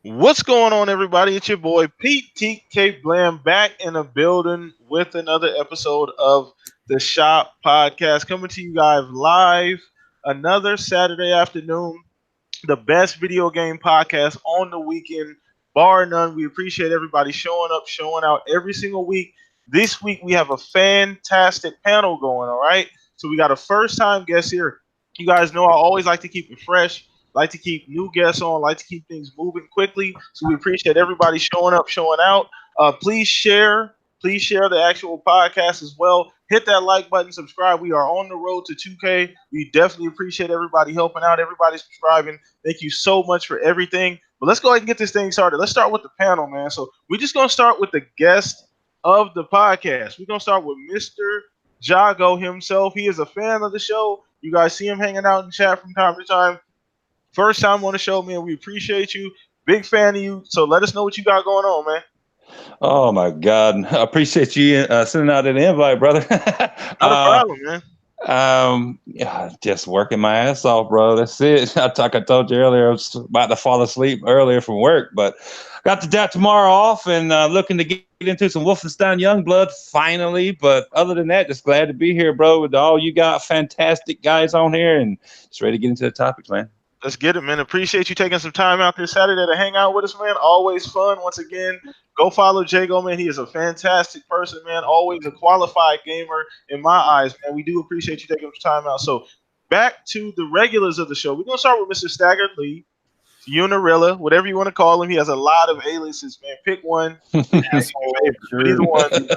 What's going on, everybody? It's your boy Pete TK Blam back in the building with another episode of the Shop Podcast coming to you guys live another Saturday afternoon. The best video game podcast on the weekend, bar none. We appreciate everybody showing up, showing out every single week. This week we have a fantastic panel going, all right? So we got a first time guest here. You guys know I always like to keep it fresh, like to keep new guests on, like to keep things moving quickly. So we appreciate everybody showing up, showing out. Please share the actual podcast as well. Hit that like button, subscribe. We are on the road to 2K. We definitely appreciate everybody helping out, everybody subscribing. Thank you so much for everything. But let's go ahead and get this thing started. Let's start with the panel, man. So we're just gonna start with the guest of the podcast. We're gonna start with Mr. Jago himself. He is a fan of the show. You guys see him hanging out in chat from time to time. First time on the show, man. We appreciate you. Big fan of you. So let us know what you got going on, man. Oh my God! I appreciate you sending out that invite, brother. Not a problem, man. Yeah, just working my ass off, bro. That's it. I told you earlier, I was about to fall asleep earlier from work, but got the day tomorrow off and looking to get into some Wolfenstein Youngblood finally. But other than that, just glad to be here, bro. With all you got, fantastic guys on here, and just ready to get into the topics, man. Let's get it, man. Appreciate you taking some time out this Saturday to hang out with us, man. Always fun. Once again, go follow Jago, man. He is a fantastic person, man. Always a qualified gamer in my eyes, man. We do appreciate you taking some time out. So back to the regulars of the show. We're going to start with Mr. Stagger Lee, Unirilla, whatever you want to call him. He has a lot of aliases, man. Pick one. He has one.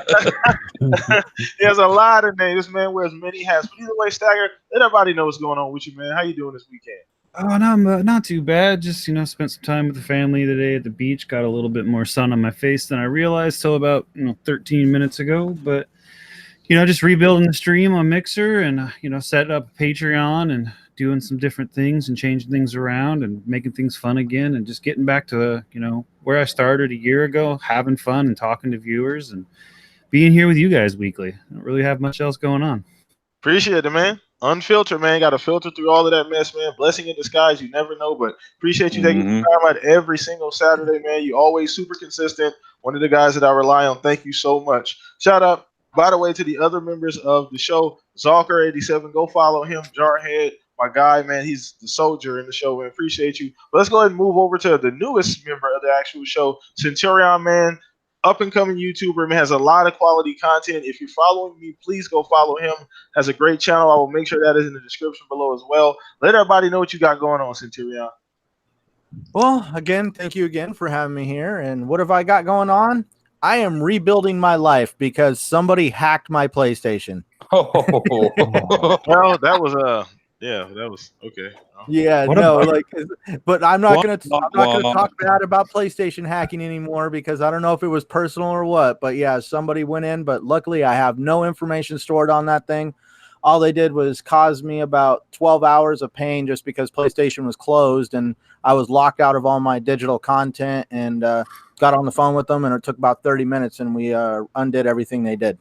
He has a lot of names. This man wears many hats. But either way, Stagger, let everybody know what's going on with you, man. How you doing this weekend? Oh, no, not too bad. Just, spent some time with the family today at the beach. Got a little bit more sun on my face than I realized till about, 13 minutes ago. But, just rebuilding the stream on Mixer and, setting up a Patreon and doing some different things and changing things around and making things fun again and just getting back to, where I started a year ago, having fun and talking to viewers and being here with you guys weekly. I don't really have much else going on. Appreciate it, man. Unfiltered, man. Got to filter through all of that mess, man. Blessing in disguise. You never know, but appreciate you taking the time out every single Saturday, man. You always super consistent. One of the guys that I rely on. Thank you so much. Shout out, by the way, to the other members of the show. Zalker87. Go follow him. Jarhead, my guy, man. He's the soldier in the show, man. Appreciate you. But let's go ahead and move over to the newest member of the actual show, Centurion, man. Up and coming YouTuber, man, has a lot of quality content. If you're following me, please go follow him. Has a great channel. I will make sure that is in the description below as well. Let everybody know what you got going on, Centurion. Well, again, thank you again for having me here. And what have I got going on? I am rebuilding my life because somebody hacked my PlayStation. Well, that was that was okay. Yeah, but I'm not gonna talk bad about PlayStation hacking anymore because I don't know if it was personal or what. But yeah, somebody went in. But luckily, I have no information stored on that thing. All they did was cause me about 12 hours of pain just because PlayStation was closed and I was locked out of all my digital content and got on the phone with them, and it took about 30 minutes, and we undid everything they did.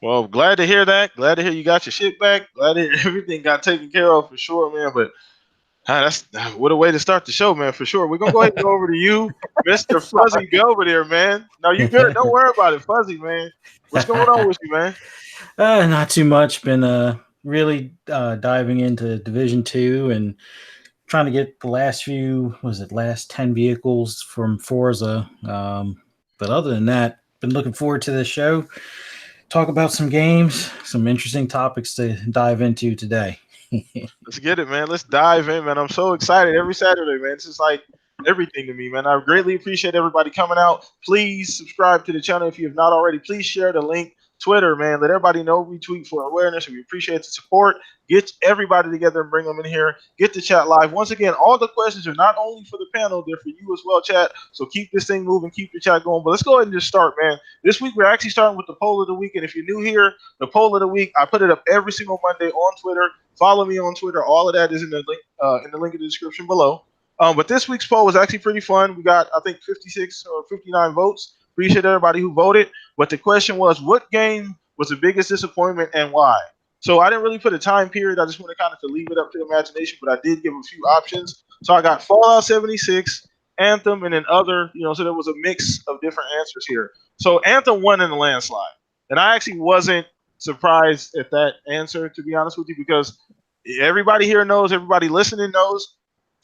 Well, glad to hear that. Glad to hear you got your shit back. Glad to hear everything got taken care of for sure, man. But that's what a way to start the show, man, for sure. We're going to go ahead and go over to you, Mr. Fuzzy Belvedere, man. No, you good. Don't worry about it, Fuzzy, man. What's going on with you, man? Not too much. Been really diving into Division 2 and trying to get the last 10 vehicles from Forza. But other than that, been looking forward to this show. Talk about some games, some interesting topics to dive into today. Let's get it, man. Let's dive in, man. I'm so excited every Saturday, man. This is like everything to me, man. I greatly appreciate everybody coming out. Please subscribe to the channel if you have not already. Please share the link. Twitter, man. Let everybody know. Retweet for awareness. We appreciate the support. Get everybody together and bring them in here. Get the chat live. Once again, all the questions are not only for the panel, they're for you as well, chat. So keep this thing moving. Keep the chat going. But let's go ahead and just start, man. This week, we're actually starting with the poll of the week. And if you're new here, the poll of the week, I put it up every single Monday on Twitter. Follow me on Twitter. All of that is in the link in the description below. But this week's poll was actually pretty fun. We got, I think, 56 or 59 votes. Appreciate everybody who voted. But the question was, what game was the biggest disappointment and why? So I didn't really put a time period. I just want to kind of leave it up to imagination, but I did give a few options. So I got Fallout 76, Anthem, and then other, so there was a mix of different answers here. So Anthem won in the landslide. And I actually wasn't surprised at that answer, to be honest with you, because everybody here knows, everybody listening knows,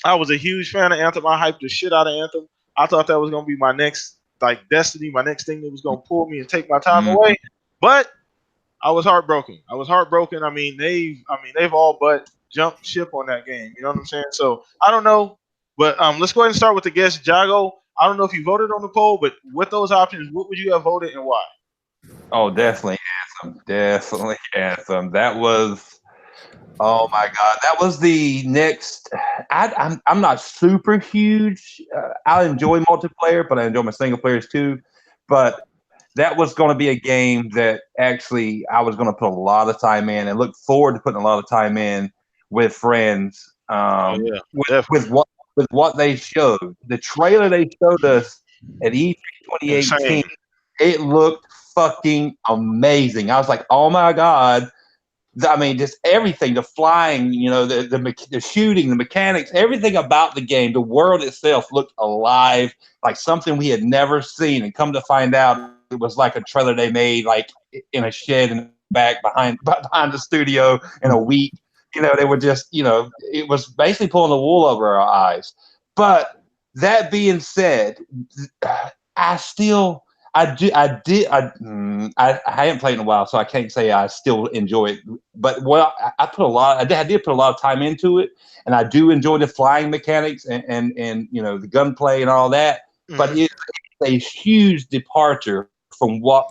I was a huge fan of Anthem. I hyped the shit out of Anthem. I thought that was going to be my next, destiny, my next thing that was going to pull me and take my time away. But I was heartbroken. I mean, they've all but jumped ship on that game. You know what I'm saying? So I don't know, but let's go ahead and start with the guest, Jago. I don't know if you voted on the poll, but with those options, what would you have voted and why? Oh, definitely Anthem. Definitely Anthem. That was, oh my God, that was the next. I'm not super huge. I enjoy multiplayer, but I enjoy my single players too. But that was going to be a game that actually I was going to put a lot of time in and look forward to putting a lot of time in with friends. With what they showed, the trailer they showed us at E3 2018, Insane. it looked fucking amazing. I was like, oh my God. I mean, just everything, the flying, the shooting, the mechanics, everything about the game, the world itself looked alive, like something we had never seen. And come to find out, it was like a trailer they made like in a shed in the back behind the studio in a week. They were just, it was basically pulling the wool over our eyes. But that being said, I haven't played in a while, so I can't say I still enjoy it. But I did put a lot of time into it, and I do enjoy the flying mechanics and the gunplay and all that. Mm-hmm. But it's a huge departure from what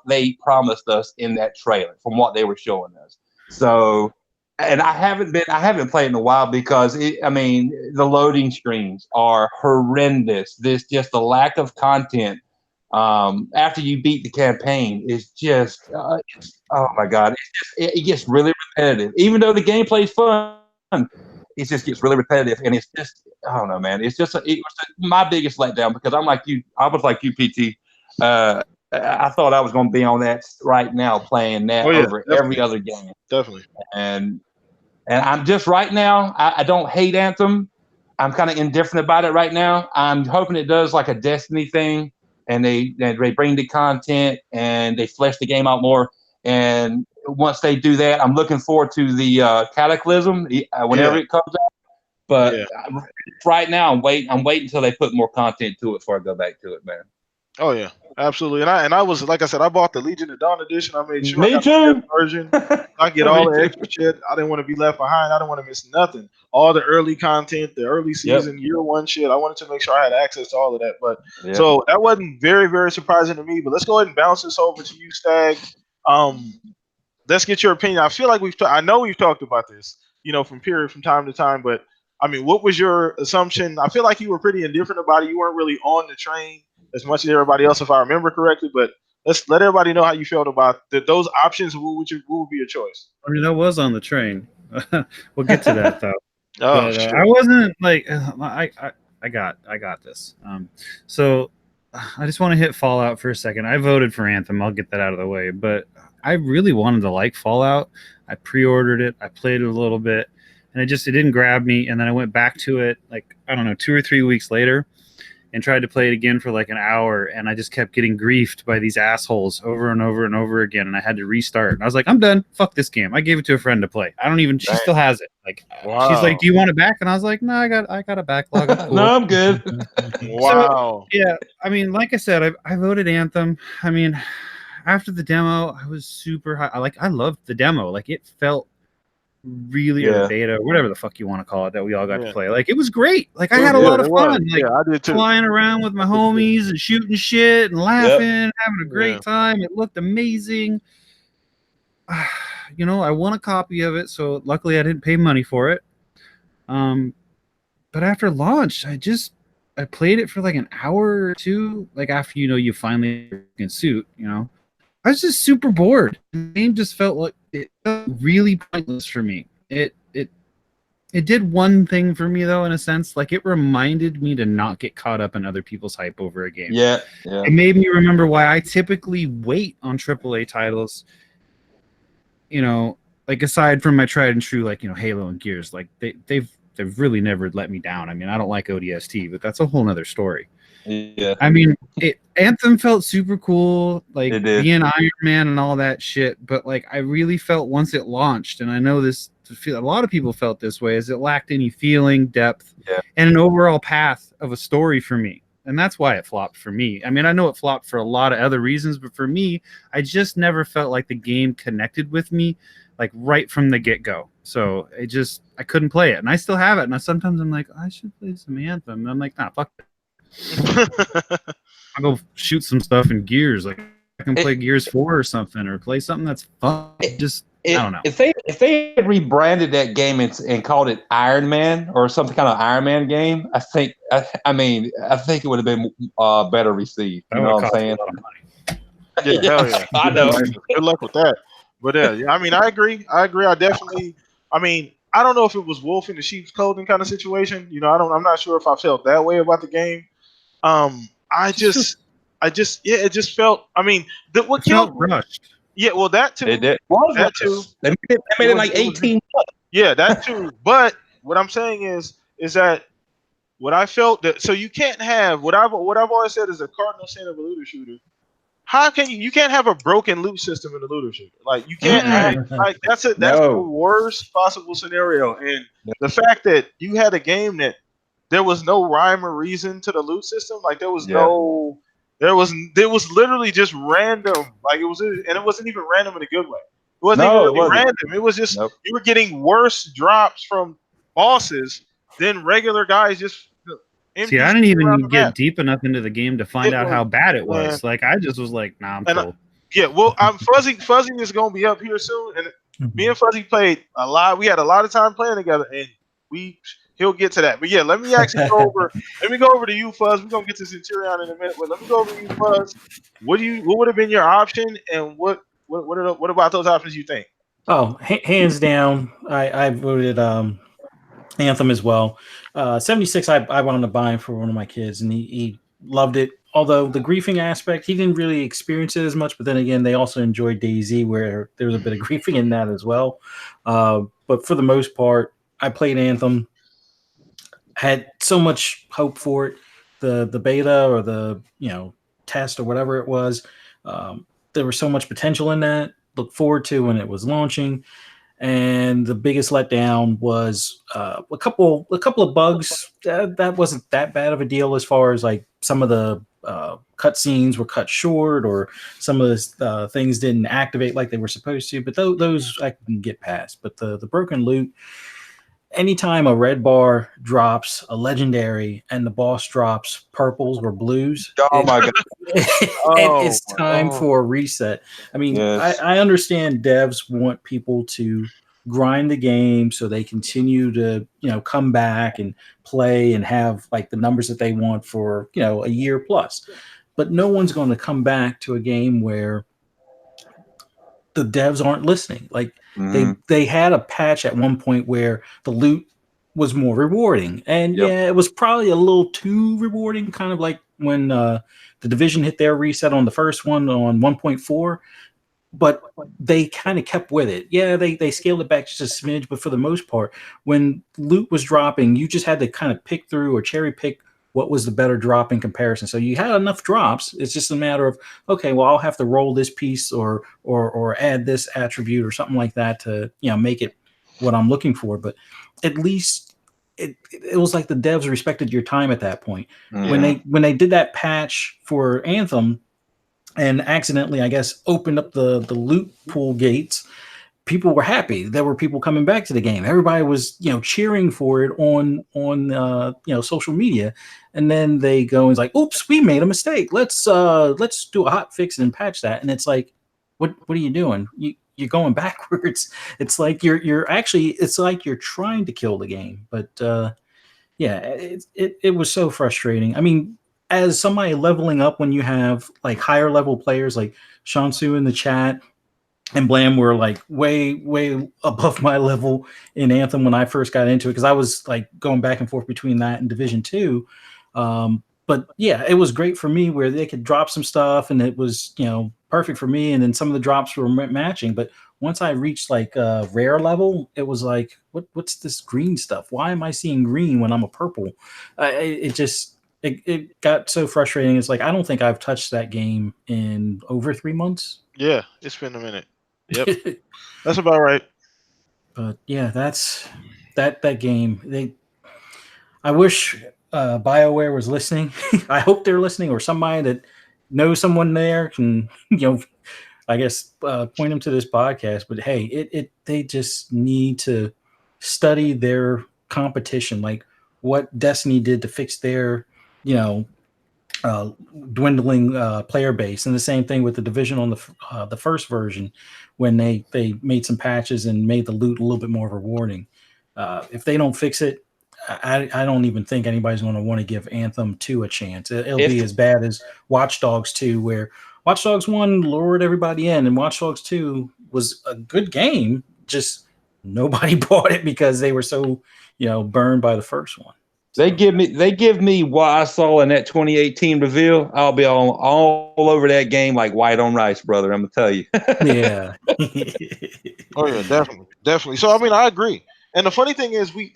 they promised us in that trailer, from what they were showing us. So, and I haven't played in a while because the loading screens are horrendous. There's just a lack of content. After you beat the campaign, it's just oh my God, it gets really repetitive. Even though the gameplay's fun, it just gets really repetitive, and it's just, I don't know, man. It was my biggest letdown because I was like you, PT. I thought I was going to be on that right now, playing that over every other game. Definitely. And I'm just right now. I don't hate Anthem. I'm kind of indifferent about it right now. I'm hoping it does like a Destiny thing. And they bring the content and they flesh the game out more. And once they do that, I'm looking forward to the Cataclysm whenever it comes out. But right now, I'm waiting until they put more content to it before I go back to it, man. Oh yeah, absolutely. And I was, like I said, I bought the Legion of Dawn edition. I made sure I got the version. I get all the extra shit. I didn't want to be left behind. I didn't want to miss nothing. All the early content, the early season, year one shit. I wanted to make sure I had access to all of that. But so that wasn't very, very surprising to me. But let's go ahead and bounce this over to you, Stag. Let's get your opinion. I feel like I know we've talked about this, from time to time. But I mean, what was your assumption? I feel like you were pretty indifferent about it. You weren't really on the train as much as everybody else, if I remember correctly. But let's let everybody know how you felt about those options. What would be your choice? I mean, I was on the train. We'll get to that though. But, I wasn't like I got this. So I just want to hit Fallout for a second. I voted for Anthem. I'll get that out of the way. But I really wanted to like Fallout. I pre-ordered it. I played it a little bit, and it didn't grab me. And then I went back to it 2 or 3 weeks later, and tried to play it again for like an hour, and I just kept getting griefed by these assholes over and over and over again, and I had to restart. And I was like, I'm done. Fuck this game. I gave it to a friend to play. She still has it. She's like, do you want it back? And I was like, no, I got a backlog. Cool. No, I'm good. Wow. So, yeah, I mean, like I said, I voted Anthem. I mean, after the demo, I was super high. I loved the demo. It felt really or beta, whatever the fuck you want to call it, that we all got to play. It was great. I had a lot of fun. I did too. Flying around with my homies and shooting shit and laughing, having a great time. It looked amazing. I won a copy of it, so luckily I didn't pay money for it. But after launch, I played it for an hour or two. After you finally in suit, I was just super bored. The game just felt really pointless for me. It did one thing for me though, in a sense. It reminded me to not get caught up in other people's hype over a game. Yeah. It made me remember why I typically wait on AAA titles. Aside from my tried and true, Halo and Gears, they've they've really never let me down. I mean, I don't like ODST, but that's a whole nother story. Yeah. I mean, Anthem felt super cool, like It did. being Iron Man and all that shit. But like, I really felt once it launched, and I know this, a lot of people felt this way, is it lacked any feeling, depth, and an overall path of a story for me. And that's why it flopped for me. I mean, I know it flopped for a lot of other reasons, but for me, I just never felt like the game connected with me, like right from the get-go. So I couldn't play it, and I still have it. And sometimes I'm like, I should play some Anthem. And I'm like, nah, fuck it. I'll go shoot some stuff in Gears. Like I can play Gears 4 or something, or play something that's fun. I don't know. If they had rebranded that game and called it Iron Man or something kind of Iron Man game, I think it would have been better received. You know what I'm saying? Yeah, hell yeah. I know. Good luck with that. But I mean, I agree. I definitely. I mean, I don't know if it was wolf in the sheep's clothing kind of situation. You know, I'm not sure if I felt that way about the game. It just felt. I mean, what killed rushed. Yeah, well, that too. It did. That too. They made it like 18 months. Yeah, that too. But what I'm saying is that what I felt that you can't have what I've always said is a cardinal sin of a looter shooter. How can you can't have a broken loot system in a looter shooter? Like you can't like that's the worst possible scenario. And the fact that you had a game that there was no rhyme or reason to the loot system, like there was literally just random. Like it wasn't even random in a good way. It wasn't even random. It was just you were getting worse drops from bosses than regular guys just. See, I didn't even get deep enough into the game to find out how bad it was. Like, I just was like, nah, I'm cool. Yeah, well, Fuzzy is going to be up here soon. And me and Fuzzy played a lot. We had a lot of time playing together, and he'll get to that. But yeah, let me actually go over. Let me go over to you, Fuzz. We're going to get to Centurion in a minute. But let me go over to you, Fuzz. What would have been your option, and what about those options you think? Oh, hands down, I voted Anthem as well. 76, I wound up buying for one of my kids, and he loved it. Although the griefing aspect, he didn't really experience it as much. But then again, they also enjoyed DayZ, where there was a bit of griefing in that as well. But for the most part, I played Anthem. Had so much hope for it. The beta or the test or whatever it was. There was so much potential in that. Look forward to when it was launching. And the biggest letdown was a couple of bugs. That wasn't that bad of a deal as far as like some of the cut scenes were cut short, or some of the things didn't activate like they were supposed to. But those I can get past. But the broken loot. Anytime a red bar drops a legendary and the boss drops purples or blues, oh my god, it's time for a reset. I mean, I understand devs want people to grind the game so they continue to come back and play and have like the numbers that they want for a year plus, but no one's going to come back to a game where the devs aren't listening. Like they had a patch at one point where the loot was more rewarding, and it was probably a little too rewarding, kind of like when the Division hit their reset on the first one on 1.4, but they kind of kept with it. Yeah, they scaled it back just a smidge, but for the most part, when loot was dropping, you just had to kind of pick through or cherry pick what was the better drop in comparison. So you had enough drops. It's just a matter of, okay, well, I'll have to roll this piece or add this attribute or something like that to, make it what I'm looking for. But at least it was like the devs respected your time at that point. Yeah. When they did that patch for Anthem and accidentally, I guess, opened up the loot pool gates, people were happy. There were people coming back to the game. Everybody was, cheering for it on social media. And then they go and it's like, oops, we made a mistake. Let's do a hot fix and patch that. And it's like, what are you doing? You're going backwards. It's like it's like you're trying to kill the game. But it was so frustrating. I mean, as somebody leveling up, when you have like higher level players like Shansu in the chat and Blam were like way above my level in Anthem when I first got into it, because I was like going back and forth between that and Division 2. But yeah, it was great for me where they could drop some stuff and it was perfect for me. And then some of the drops were matching. But once I reached like rare level, it was like, what's this green stuff? Why am I seeing green when I'm a purple? It got so frustrating. It's like I don't think I've touched that game in over 3 months. Yeah, it's been a minute. Yep, that's about right. But yeah, that's that game. I wish BioWare was listening. I hope they're listening, or somebody that knows someone there can, I guess point them to this podcast. But hey, they just need to study their competition, like what Destiny did to fix their, dwindling player base, and the same thing with the Division on the first version, when they made some patches and made the loot a little bit more rewarding. If they don't fix it, I don't even think anybody's going to want to give Anthem 2 a chance. It'll be as bad as Watch Dogs 2, where Watch Dogs 1 lured everybody in, and Watch Dogs 2 was a good game, just nobody bought it because they were so burned by the first one. They give me what I saw in that 2018 reveal. I'll be all over that game like white on rice, brother. I'm gonna tell you. Yeah. Oh yeah, definitely. So I mean, I agree. And the funny thing is, we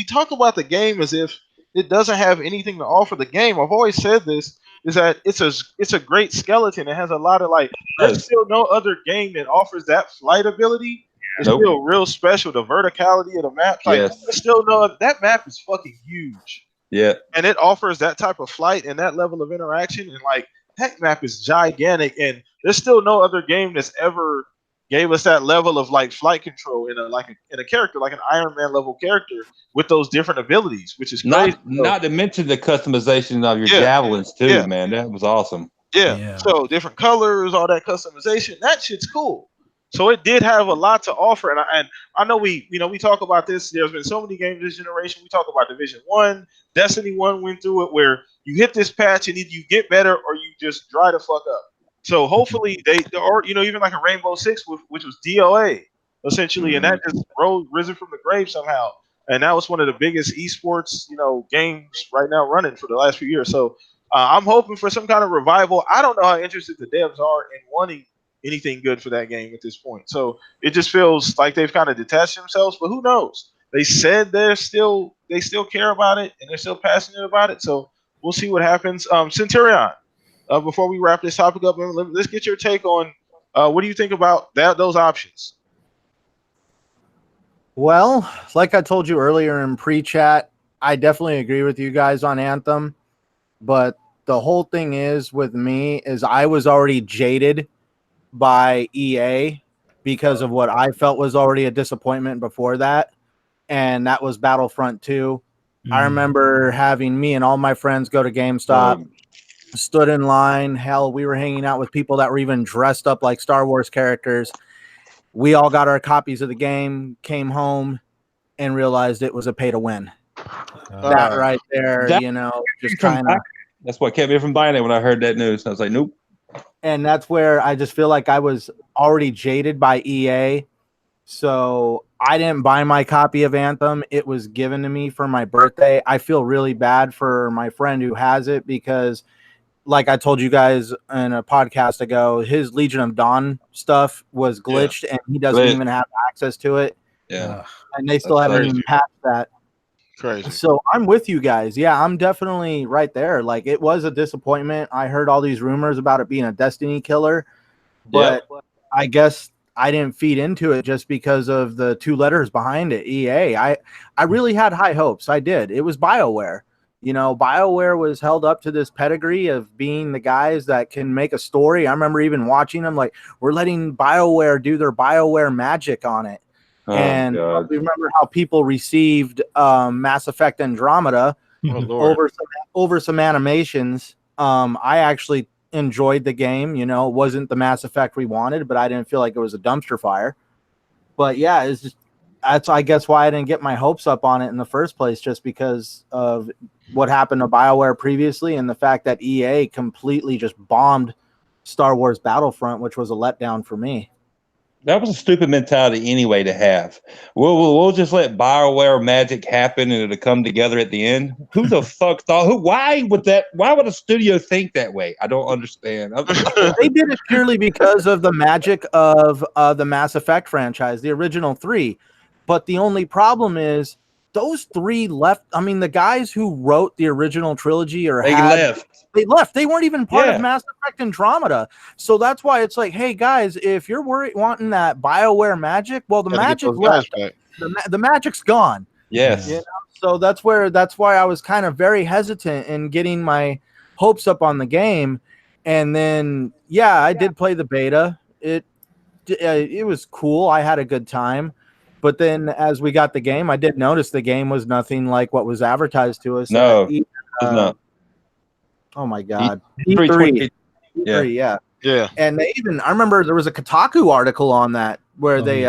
talk about the game as if it doesn't have anything to offer. The game, I've always said this, is that it's a great skeleton. It has a lot of there's still no other game that offers that flight ability. It's still real special. The verticality of the map, there's still that map is fucking huge. Yeah, and it offers that type of flight and that level of interaction, and that map is gigantic. And there's still no other game that's ever gave us that level of flight control in a character like an Iron Man level character with those different abilities, which is crazy. Not to mention the customization of your javelins too, man. That was awesome. Yeah. So different colors, all that customization, that shit's cool. So it did have a lot to offer, and I know we talk about this. There's been so many games this generation. We talk about Division 1, Destiny 1 went through it, where you hit this patch and either you get better or you just dry the fuck up. So hopefully even like a Rainbow Six, which was DOA essentially, and that just risen from the grave somehow, and that was one of the biggest esports games right now running for the last few years. So I'm hoping for some kind of revival. I don't know how interested the devs are in wanting anything good for that game at this point. So it just feels like they've kind of detached themselves, but who knows? They said they still care about it and they're still passionate about it. So we'll see what happens. Centurion, before we wrap this topic up, let's get your take on what do you think about those options? Well, like I told you earlier in pre-chat, I definitely agree with you guys on Anthem, but the whole thing is with me is I was already jaded by EA because of what I felt was already a disappointment before that, and that was Battlefront 2. I remember having me and all my friends go to GameStop, stood in line. Hell, we were hanging out with people that were even dressed up like Star Wars characters. We all got our copies of the game, came home, and realized it was a pay to win. That right there, just kind of. That's what kept me from buying it when I heard that news. I was like, nope. And that's where I just feel like I was already jaded by EA. So I didn't buy my copy of Anthem. It was given to me for my birthday. I feel really bad for my friend who has it because, like I told you guys in a podcast ago, his Legion of Dawn stuff was glitched and he doesn't even have access to it. Yeah. And they still haven't even patched that. Crazy. So I'm with you guys. Yeah, I'm definitely right there. Like, it was a disappointment. I heard all these rumors about it being a Destiny killer, but I guess I didn't feed into it just because of the two letters behind it, EA. I really had high hopes. I did. It was BioWare. BioWare was held up to this pedigree of being the guys that can make a story. I remember even watching them like, we're letting BioWare do their BioWare magic on it. And we remember how people received Mass Effect Andromeda over some animations. I actually enjoyed the game. It wasn't the Mass Effect we wanted, but I didn't feel like it was a dumpster fire. But yeah, it's just that's I guess why I didn't get my hopes up on it in the first place, just because of what happened to BioWare previously and the fact that EA completely just bombed Star Wars Battlefront, which was a letdown for me. That was a stupid mentality anyway to have. We'll just let BioWare magic happen and it'll come together at the end. Who the fuck thought? Why would a studio think that way? I don't understand. They did it purely because of the magic of the Mass Effect franchise, the original 3. But the only problem is those 3 left. I mean, the guys who wrote the original trilogy they left. They weren't even part of Mass Effect Andromeda. So that's why it's like, hey guys, if you're wanting that BioWare magic, well, the magic left. The magic's gone. Yes. You know? So that's why I was kind of very hesitant in getting my hopes up on the game. And then, I did play the beta. It was cool. I had a good time. But then as we got the game, I did notice the game was nothing like what was advertised to us. No, it's not. Oh my God. E3. Yeah. And I remember there was a Kotaku article on that where they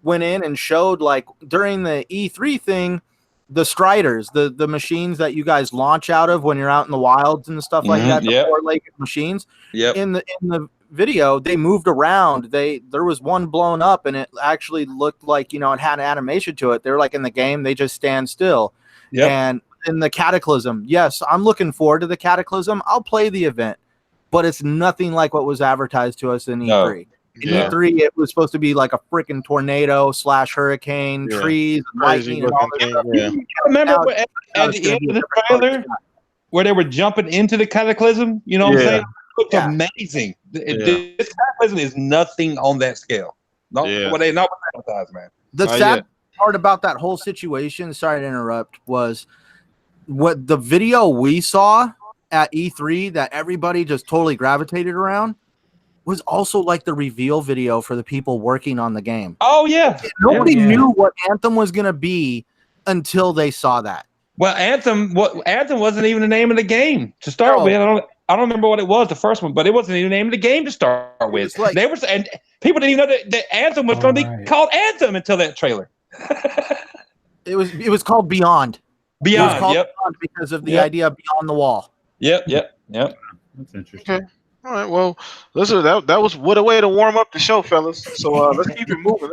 went in and showed, like, during the E3 thing, the Striders, the machines that you guys launch out of when you're out in the wilds and stuff like that, the four-legged machines. Yep. In the video, they moved around. There was one blown up and it actually looked like, it had an animation to it. They're like, in the game, they just stand still. Yep. And in the Cataclysm, yes, I'm looking forward to the Cataclysm. I'll play the event, but it's nothing like what was advertised to us in E3. In E3, it was supposed to be like a freaking tornado / hurricane, trees, and lightning, and all that stuff. Remember at the end of the trailer where they were jumping into the Cataclysm? You know what I'm saying? It looked amazing. This Cataclysm is nothing on that scale. Not what they advertise, man. The sad part about that whole situation, sorry to interrupt, was what the video we saw at E3 that everybody just totally gravitated around was also like the reveal video for the people working on the game. Oh, yeah. Nobody knew what Anthem was going to be until they saw that. Well, Anthem wasn't even the name of the game to start with. I don't remember what it was, the first one, but it wasn't even the name of the game to start with. Like, and people didn't even know that Anthem was going to be called Anthem until that trailer. It was called Beyond. Beyond, it was called Beyond because of the idea of Beyond the Wall. Yep. That's interesting. Okay. All right. Well, listen, that was what a way to warm up the show, fellas. So let's keep it moving.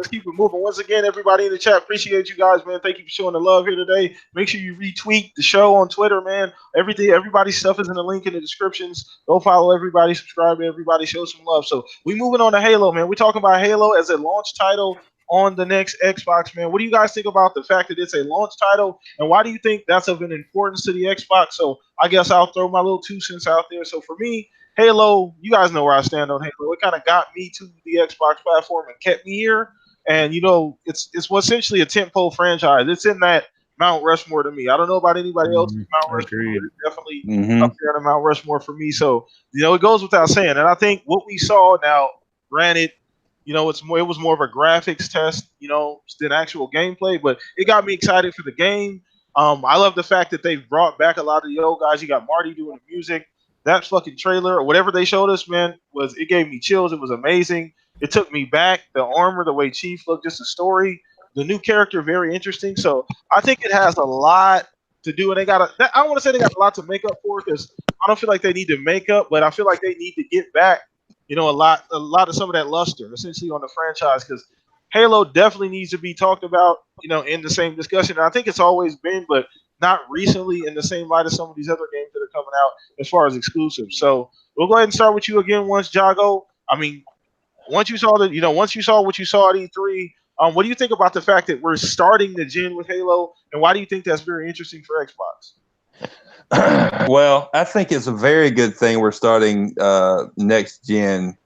Once again, everybody in the chat, appreciate you guys, man. Thank you for showing the love here today. Make sure you retweet the show on Twitter, man. Everybody's stuff is in the link in the descriptions. Go follow everybody, subscribe to everybody, show some love. So we moving on to Halo, man. We're talking about Halo as a launch title on the next Xbox, man. What do you guys think about the fact that it's a launch title, and why do you think that's of an importance to the Xbox? So I guess I'll throw my little 2 cents out there. So for me, Halo, you guys know where I stand on Halo. It kind of got me to the Xbox platform and kept me here. And, it's essentially a tentpole franchise. It's in that Mount Rushmore to me. I don't know about anybody else. Mount Rushmore is definitely up there on Mount Rushmore for me. So, it goes without saying. And I think what we saw now, granted, it was more of a graphics test, than actual gameplay. But it got me excited for the game. I love the fact that they've brought back a lot of the old guys. You got Marty doing the music. That fucking trailer or whatever they showed us, man, it gave me chills. It was amazing. It took me back. The armor, the way Chief looked, just the story, the new character, very interesting. So I think it has a lot to do, and I don't want to say they got a lot to make up for, because I don't feel like they need to make up, but I feel like they need to get back, a lot of some of that luster, essentially, on the franchise, because Halo definitely needs to be talked about, in the same discussion. And I think it's always been, but not recently in the same light as some of these other games that are coming out as far as exclusives. So we'll go ahead and start with you again once, Jago. I mean, once you saw what you saw at E3, what do you think about the fact that we're starting the gen with Halo, and why do you think that's very interesting for Xbox? Well, I think it's a very good thing we're starting next gen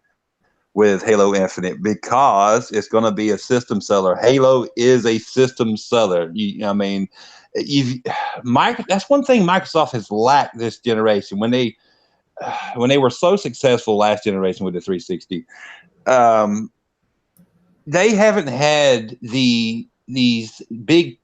with Halo Infinite, because it's going to be a system seller. Halo is a system seller. That's one thing Microsoft has lacked this generation. When they were so successful last generation with the 360, they haven't had these big.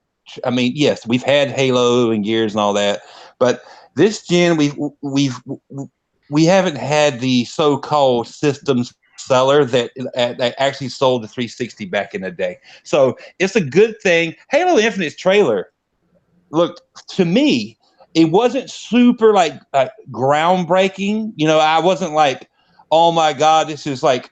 I mean, yes, we've had Halo and Gears and all that, but this gen we haven't had the so-called systems seller that actually sold the 360 back in the day. So it's a good thing. Halo Infinite's trailer, look, to me, it wasn't super like groundbreaking. I wasn't like, oh my God, this is like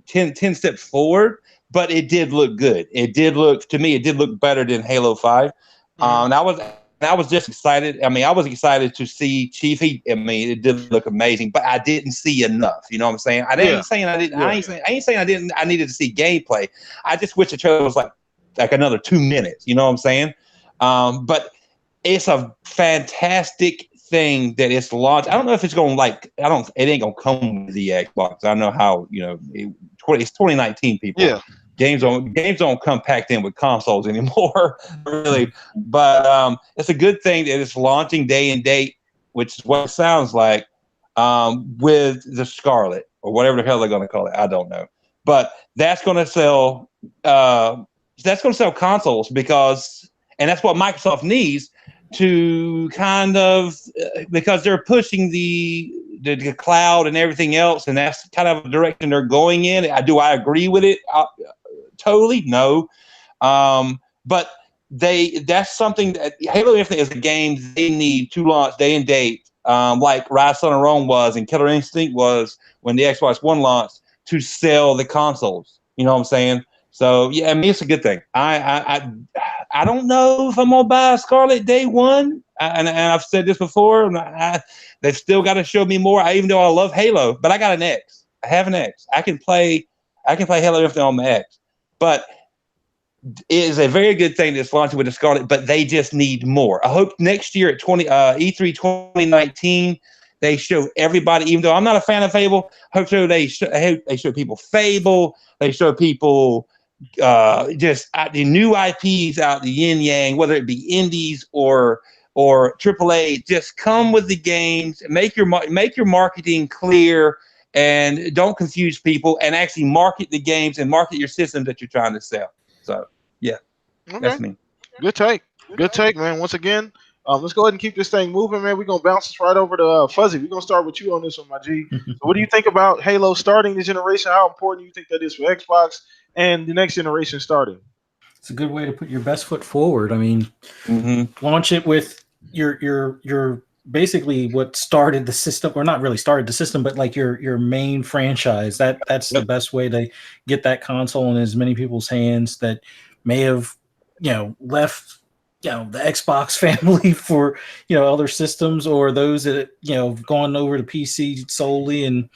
10 steps forward, but it did look good. It did look better than Halo 5. And I was just excited. I mean, I was excited to see Chief. It did look amazing, but I didn't see enough. You know what I'm saying? I ain't saying I didn't. I ain't saying I didn't. I needed to see gameplay. I just wish the trailer was like another 2 minutes. You know what I'm saying? But it's a fantastic thing that it's launched. I don't know if it's going to it ain't going to come with the Xbox. I know how, it's 2019, people. Yeah. Games don't come packed in with consoles anymore, really. But it's a good thing that it's launching day and date, which is what it sounds like, with the Scarlet or whatever the hell they're going to call it. I don't know. But that's going to sell consoles and that's what Microsoft needs to kind of, because they're pushing the cloud and everything else, and that's kind of a direction they're going in. Do I agree with it? Totally no. But that's something that Halo Infinite is a game they need to launch day and date, like Rise, Son, and Rome was and Killer Instinct was when the Xbox One launched, to sell the consoles. You know what I'm saying? So yeah, I mean, it's a good thing. I don't know if I'm gonna buy a Scarlet day one, and I've said this before. They've still got to show me more. Even though I love Halo, but I got an X. I have an X. I can play Halo Infinite on my X. But it is a very good thing that's launching with the Scarlet. But they just need more. I hope next year at E3 2019. They show everybody, even though I'm not a fan of Fable, I hope they show people Fable. They show people just the new IPs out, the yin yang, whether it be indies or AAA. Just come with the games, make your marketing clear, and don't confuse people, and actually market the games and market your systems that you're trying to sell. So yeah, that's me. Good take, man. Once again. Let's go ahead and keep this thing moving, man. We're going to bounce this right over to Fuzzy. We're going to start with you on this one, my G. So what do you think about Halo starting the generation? How important do you think that is for Xbox and the next generation starting? It's a good way to put your best foot forward. I mean, launch it with your basically what started the system, or not really started the system, but like your main franchise. That's the best way to get that console in as many people's hands that may have, left the Xbox family for, other systems, or those that, have gone over to PC solely and,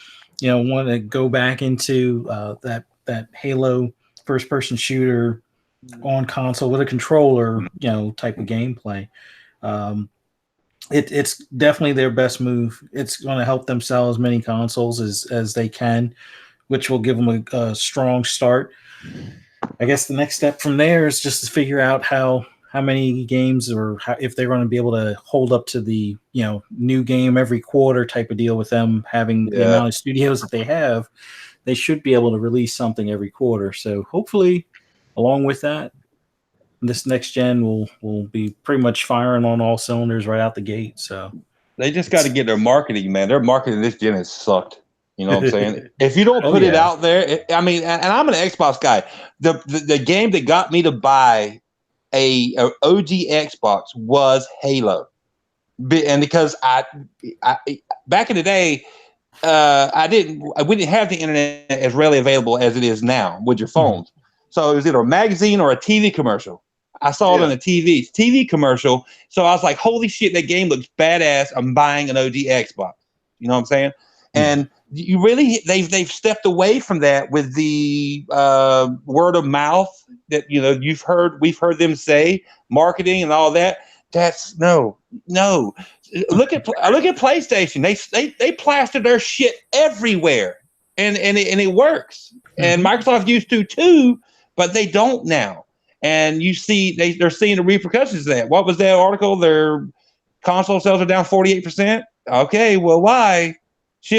want to go back into that Halo first person shooter on console with a controller, type of gameplay. It's definitely their best move. It's going to help them sell as many consoles as they can, which will give them a strong start. I guess the next step from there is just to figure out how many games, or if they're going to be able to hold up to the new game every quarter type of deal with them having the amount of studios that they have. They should be able to release something every quarter. So hopefully, along with that, this next gen will be pretty much firing on all cylinders right out the gate. So they just got to get their marketing, man. Their marketing this gen has sucked. You know what I'm saying? If you don't put it out there, and I'm an Xbox guy. The game that got me to buy a OG Xbox was Halo, and because I back in the day, we didn't have the internet as readily available as it is now with your phones. So it was either a magazine or a TV commercial. I saw it on a TV commercial. So I was like, holy shit, that game looks badass. I'm buying an OG Xbox. You know what I'm saying? And you really, they've stepped away from that with the word of mouth that, we've heard them say, marketing and all that. That's no. Look at PlayStation. They plastered their shit everywhere, and it works. And Microsoft used to too, but they don't now. And you see, they're seeing the repercussions of that. What was that article? Their console sales are down 48%. Okay, well, why?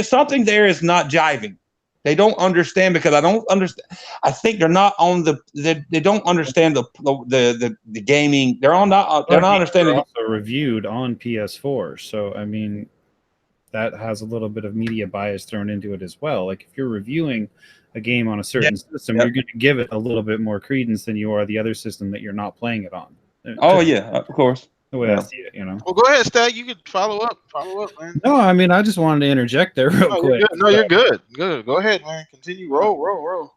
Something there is not jiving. They don't understand, because I don't understand. I think they're not on they don't understand the gaming. They're not understanding. They're also reviewed on PS4, so I mean, that has a little bit of media bias thrown into it as well. Like if you're reviewing a game on a certain system, you're going to give it a little bit more credence than you are the other system that you're not playing it on. Oh yeah, of course. the way I see it, Well, go ahead, Stag. You can follow up, man. No, I mean, I just wanted to interject there real quick. You're good. Good. Go ahead, man. Continue. Roll.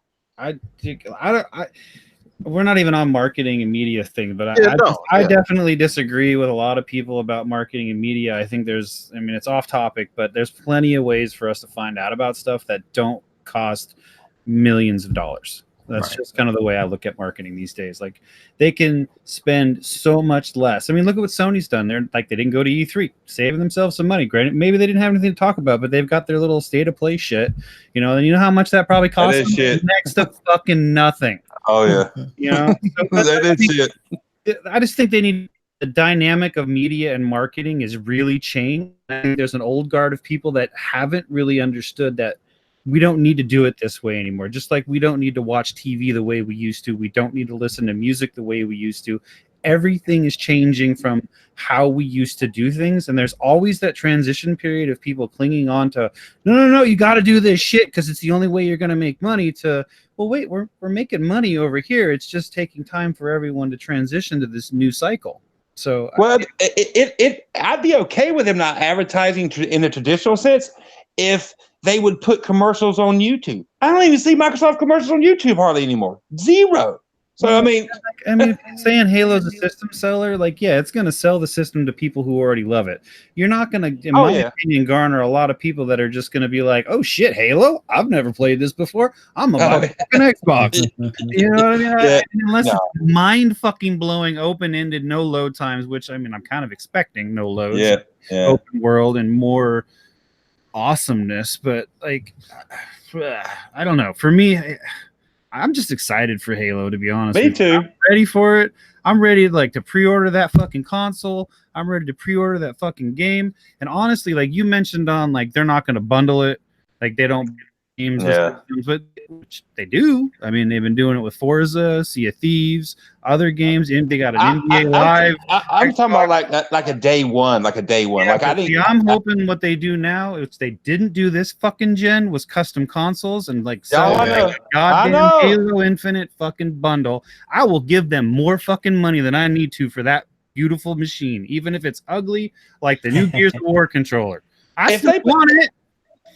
We're not even on marketing and media thing, but I definitely disagree with a lot of people about marketing and media. I think it's off topic, but there's plenty of ways for us to find out about stuff that don't cost millions of dollars. That's just kind of the way I look at marketing these days. Like, they can spend so much less. I mean, look at what Sony's done. They didn't go to E3, saving themselves some money. Granted, maybe they didn't have anything to talk about, but they've got their little state of play shit. And you know how much that probably costs them? Shit. Next to fucking nothing. Oh yeah. That is shit. I just think they need the dynamic of media and marketing is really changed. I think there's an old guard of people that haven't really understood that we don't need to do it this way anymore. Just like we don't need to watch TV the way we used to. We don't need to listen to music the way we used to. Everything is changing from how we used to do things. And there's always that transition period of people clinging on to, no, you got to do this shit because it's the only way you're going to make money, to, well, wait, we're making money over here. It's just taking time for everyone to transition to this new cycle. So, well, I'd be okay with them not advertising in the traditional sense if they would put commercials on YouTube. I don't even see Microsoft commercials on YouTube hardly anymore. Zero. So I mean, saying Halo's a system seller, it's going to sell the system to people who already love it. You're not going to, in my opinion, garner a lot of people that are just going to be like, "Oh shit, Halo! I've never played this before. I'm gonna buy an Xbox." You know what I mean? Yeah. Unless it's mind fucking blowing, open ended, no load times, which I'm kind of expecting no loads, open world, and more awesomeness. But I don't know. For me, I'm just excited for Halo, to be honest. Me too. I'm ready for it. I'm ready to pre-order that fucking console. I'm ready to pre-order that fucking game. And honestly, you mentioned on they're not going to bundle it. They don't games, but which they do. I mean, they've been doing it with Forza, Sea of Thieves, other games. And they got an NBA Live. I'm talking about like a day one. Yeah, I'm hoping what they do now, if they didn't do this fucking gen, was custom consoles and sell a goddamn Halo Infinite fucking bundle. I will give them more fucking money than I need to for that beautiful machine, even if it's ugly, like the new Gears of War controller. I still want it.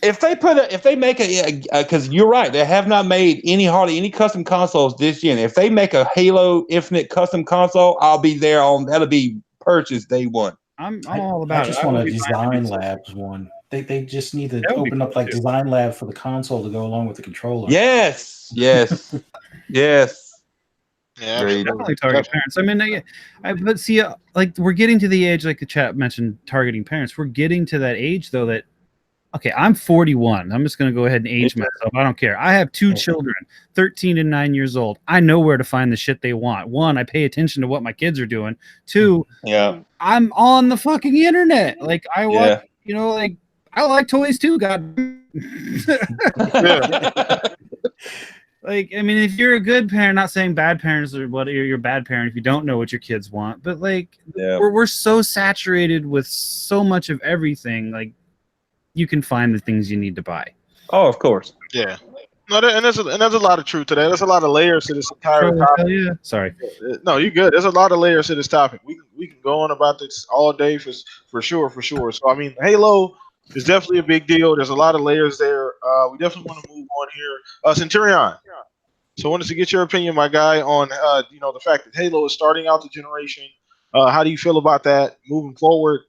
If they make because you're right, they have not made hardly any custom consoles this year. If they make a Halo Infinite custom console, I'll be there that'll be purchased day one. I'm all about it. I just want a Design Labs one. They just need to open up Design Lab for the console to go along with the controller. Yes. Yeah, definitely target parents. I mean, but see, we're getting to the age, like the chat mentioned, targeting parents. We're getting to that age though that. Okay, I'm 41. I'm just going to go ahead and age myself. I don't care. I have two children, 13 and 9 years old. I know where to find the shit they want. One, I pay attention to what my kids are doing. Two, I'm on the fucking internet. I watch, I like toys too. God. If you're a good parent, not saying bad parents or what, you're a bad parent if you don't know what your kids want. But we're so saturated with so much of everything. You can find the things you need to buy. Oh, of course. Yeah. No, and there's a lot of truth to that. There's a lot of layers to this entire topic. Yeah. Sorry. No, you're good. There's a lot of layers to this topic. We can go on about this all day for sure. So I mean, Halo is definitely a big deal. There's a lot of layers there. We definitely want to move on here. Centurion. So I wanted to get your opinion, my guy, on the fact that Halo is starting out the generation. How do you feel about that moving forward?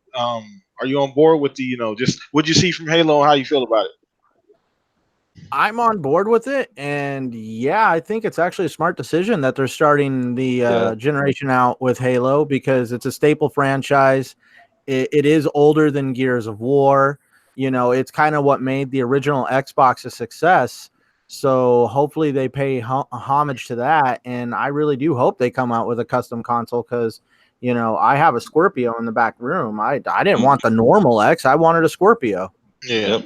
Are you on board with the, just what you see from Halo and how you feel about it? I'm on board with it. And yeah, I think it's actually a smart decision that they're starting the generation out with Halo because it's a staple franchise. It is older than Gears of War. It's kind of what made the original Xbox a success. So hopefully they pay homage to that. And I really do hope they come out with a custom console because I have a Scorpio in the back room. I didn't want the normal X. I wanted a Scorpio. Yeah.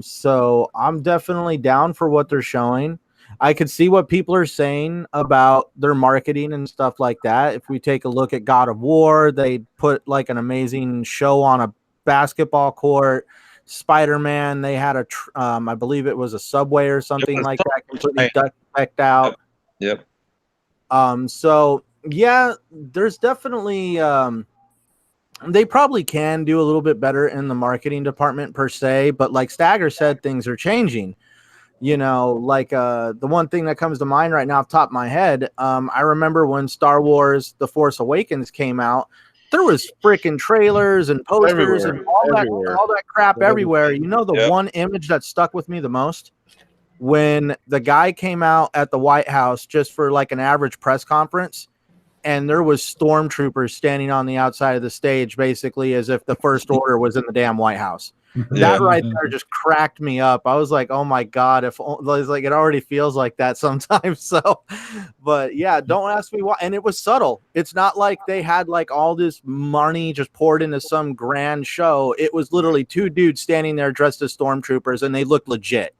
So I'm definitely down for what they're showing. I could see what people are saying about their marketing and stuff like that. If we take a look at God of War, they put an amazing show on a basketball court. Spider-Man, they had I believe it was a subway or something like that, completely decked out. Yep. So Yeah, there's definitely they probably can do a little bit better in the marketing department per se, but like Stagger said, things are changing. Like the one thing that comes to mind right now off the top of my head, I remember when Star Wars The Force Awakens came out, there was freaking trailers and posters Everywhere. and all Everywhere. that crap everywhere. The Yep. one image that stuck with me the most, when the guy came out at the White House just for like an average press conference, and there was stormtroopers standing on the outside of the stage, basically as if the First Order was in the damn White House. That right there just cracked me up. I was like, oh my God, it's like it already feels like that sometimes. So, but yeah, don't ask me why. And it was subtle. It's not like they had like all this money just poured into some grand show. It was literally two dudes standing there dressed as stormtroopers, and they looked legit.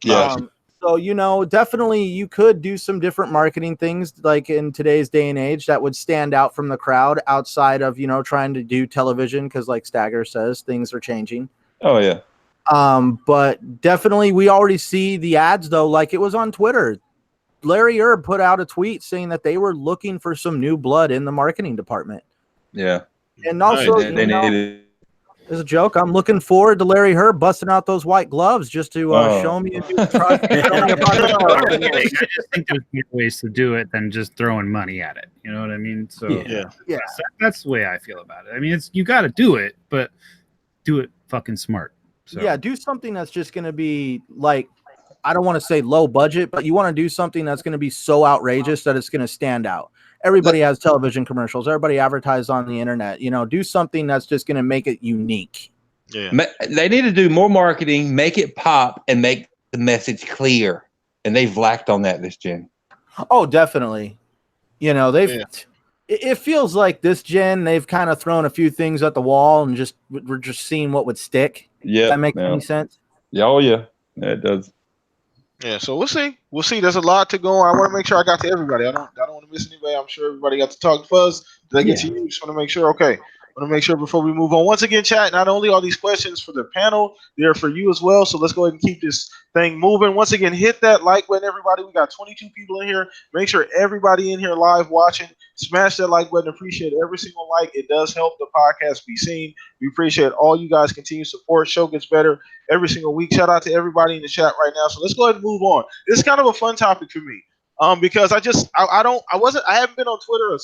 Yeah. So, definitely you could do some different marketing things like in today's day and age that would stand out from the crowd outside of, trying to do television. Cause like Stagger says, things are changing. Oh yeah. But definitely we already see the ads though. Like it was on Twitter. Larry Erb put out a tweet saying that they were looking for some new blood in the marketing department. Yeah. And also, They needed. as a joke, I'm looking forward to Larry Herb busting out those white gloves just to show me a new product. I just think there's more ways to do it than just throwing money at it. You know what I mean? So Yeah. that's the way I feel about it. I mean, you got to do it, but do it fucking smart. So. Yeah, do something that's just going to be like, I don't want to say low budget, but you want to do something that's going to be so outrageous that it's going to stand out. Everybody has television commercials. Everybody advertises on the internet. Do something that's just going to make it unique. Yeah. They need to do more marketing, make it pop, and make the message clear. And they've lacked on that this gen. Oh, definitely. It feels like this gen, they've kind of thrown a few things at the wall and we're just seeing what would stick. Yeah. Does that make any sense? Yeah. Oh yeah. Yeah, it does. Yeah, so we'll see. We'll see. There's a lot to go on. I want to make sure I got to everybody. I don't want to miss anybody. I'm sure everybody got to talk to Fuzz. Did I get to you? Just want to make sure. Okay. I want to make sure before we move on. Once again, chat, not only are these questions for the panel, they're for you as well. So let's go ahead and keep this thing moving. Once again, hit that like button, everybody. We got 22 people in here. Make sure everybody in here live watching, smash that like button. Appreciate every single like. It does help the podcast be seen. We appreciate all you guys' continued support. Show gets better every single week. Shout out to everybody in the chat right now. So let's go ahead and move on. This is kind of a fun topic for me. Because I haven't been on Twitter a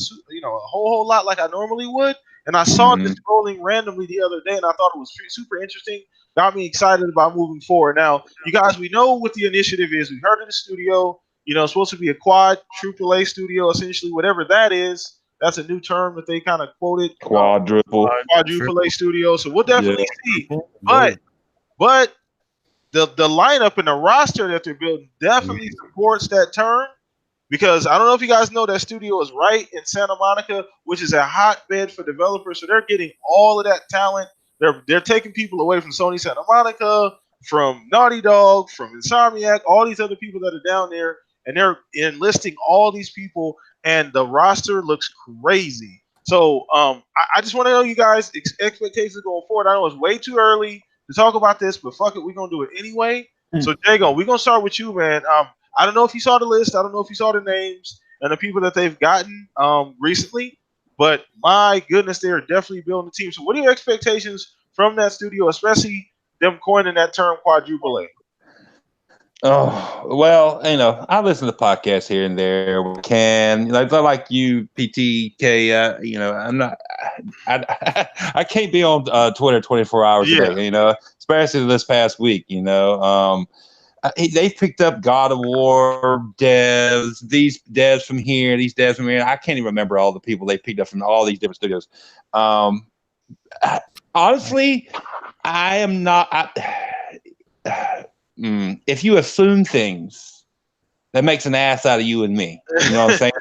whole lot like I normally would. And I saw this scrolling randomly the other day, and I thought it was super interesting. Got me excited about moving forward. Now, you guys, we know what the initiative is. We heard of the studio. It's supposed to be a AAA studio, essentially, whatever that is. That's a new term that they kind of quoted. Quadruple A studio. So we'll definitely see. But the lineup and the roster that they're building definitely supports that term. Because I don't know if you guys know that studio is right in Santa Monica, which is a hotbed for developers. So they're getting all of that talent. They're taking people away from Sony Santa Monica, from Naughty Dog, from Insomniac, all these other people that are down there, and they're enlisting all these people, and the roster looks crazy. So I just want to know you guys' expectations going forward. I know it's way too early to talk about this, but fuck it, we're going to do it anyway. So, Jago, we're going to start with you, man. I don't know if you saw the list. I don't know if you saw the names and the people that they've gotten recently, but my goodness, they are definitely building a team. So what are your expectations from that studio, especially them coining that term quadruple A? Oh, well, I listen to podcasts here and there. We can, like you, PTK, I'm not, I can't be on Twitter 24 hours a day, especially this past week, they've picked up God of War devs, these devs from here, these devs from here. I can't even remember all the people they picked up from all these different studios. Honestly, I am not. If you assume things, that makes an ass out of you and me. You know what I'm saying?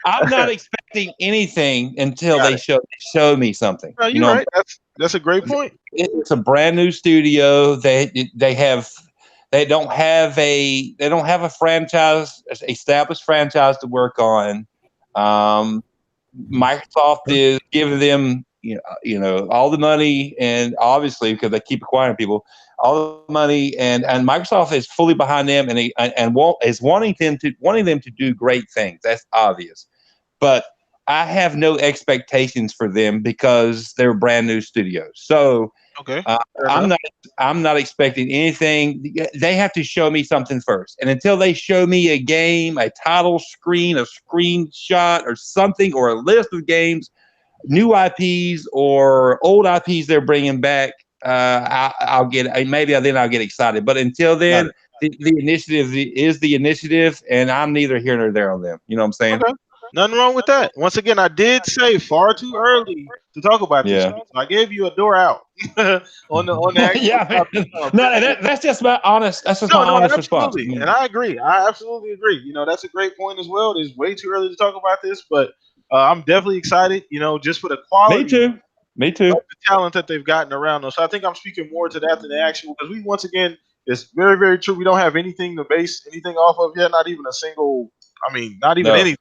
I'm not expecting anything until they show me something. No, you're right. That's a great point. It's a brand new studio. They don't have a franchise, established franchise to work on. Microsoft is giving them all the money, and obviously because they keep acquiring people, all the money, and Microsoft is fully behind them, and is wanting them to do great things. That's obvious, but I have no expectations for them because they're brand new studios. So Okay. I'm not expecting anything. They have to show me something first, and until they show me a game, a title screen, a screenshot, or something, or a list of games, new IPs or old IPs they're bringing back, I'll get then I'll get excited. But until then, the initiative is the initiative, and I'm neither here nor there on them. You know what I'm saying? Okay. Nothing wrong with that. Once again, I did say far too early to talk about this. Yeah. So I gave you a door out on the actual Yeah, man. topic. No, that's just my honest. That's just my honest response. Absolutely, and I agree. I absolutely agree. That's a great point as well. It's way too early to talk about this, but I'm definitely excited. Just for the quality. Me too. Of the talent that they've gotten around them. So I think I'm speaking more to that than the actual, because we, once again, it's very, very true. We don't have anything to base anything off of yet. Not even a single. Not even anything.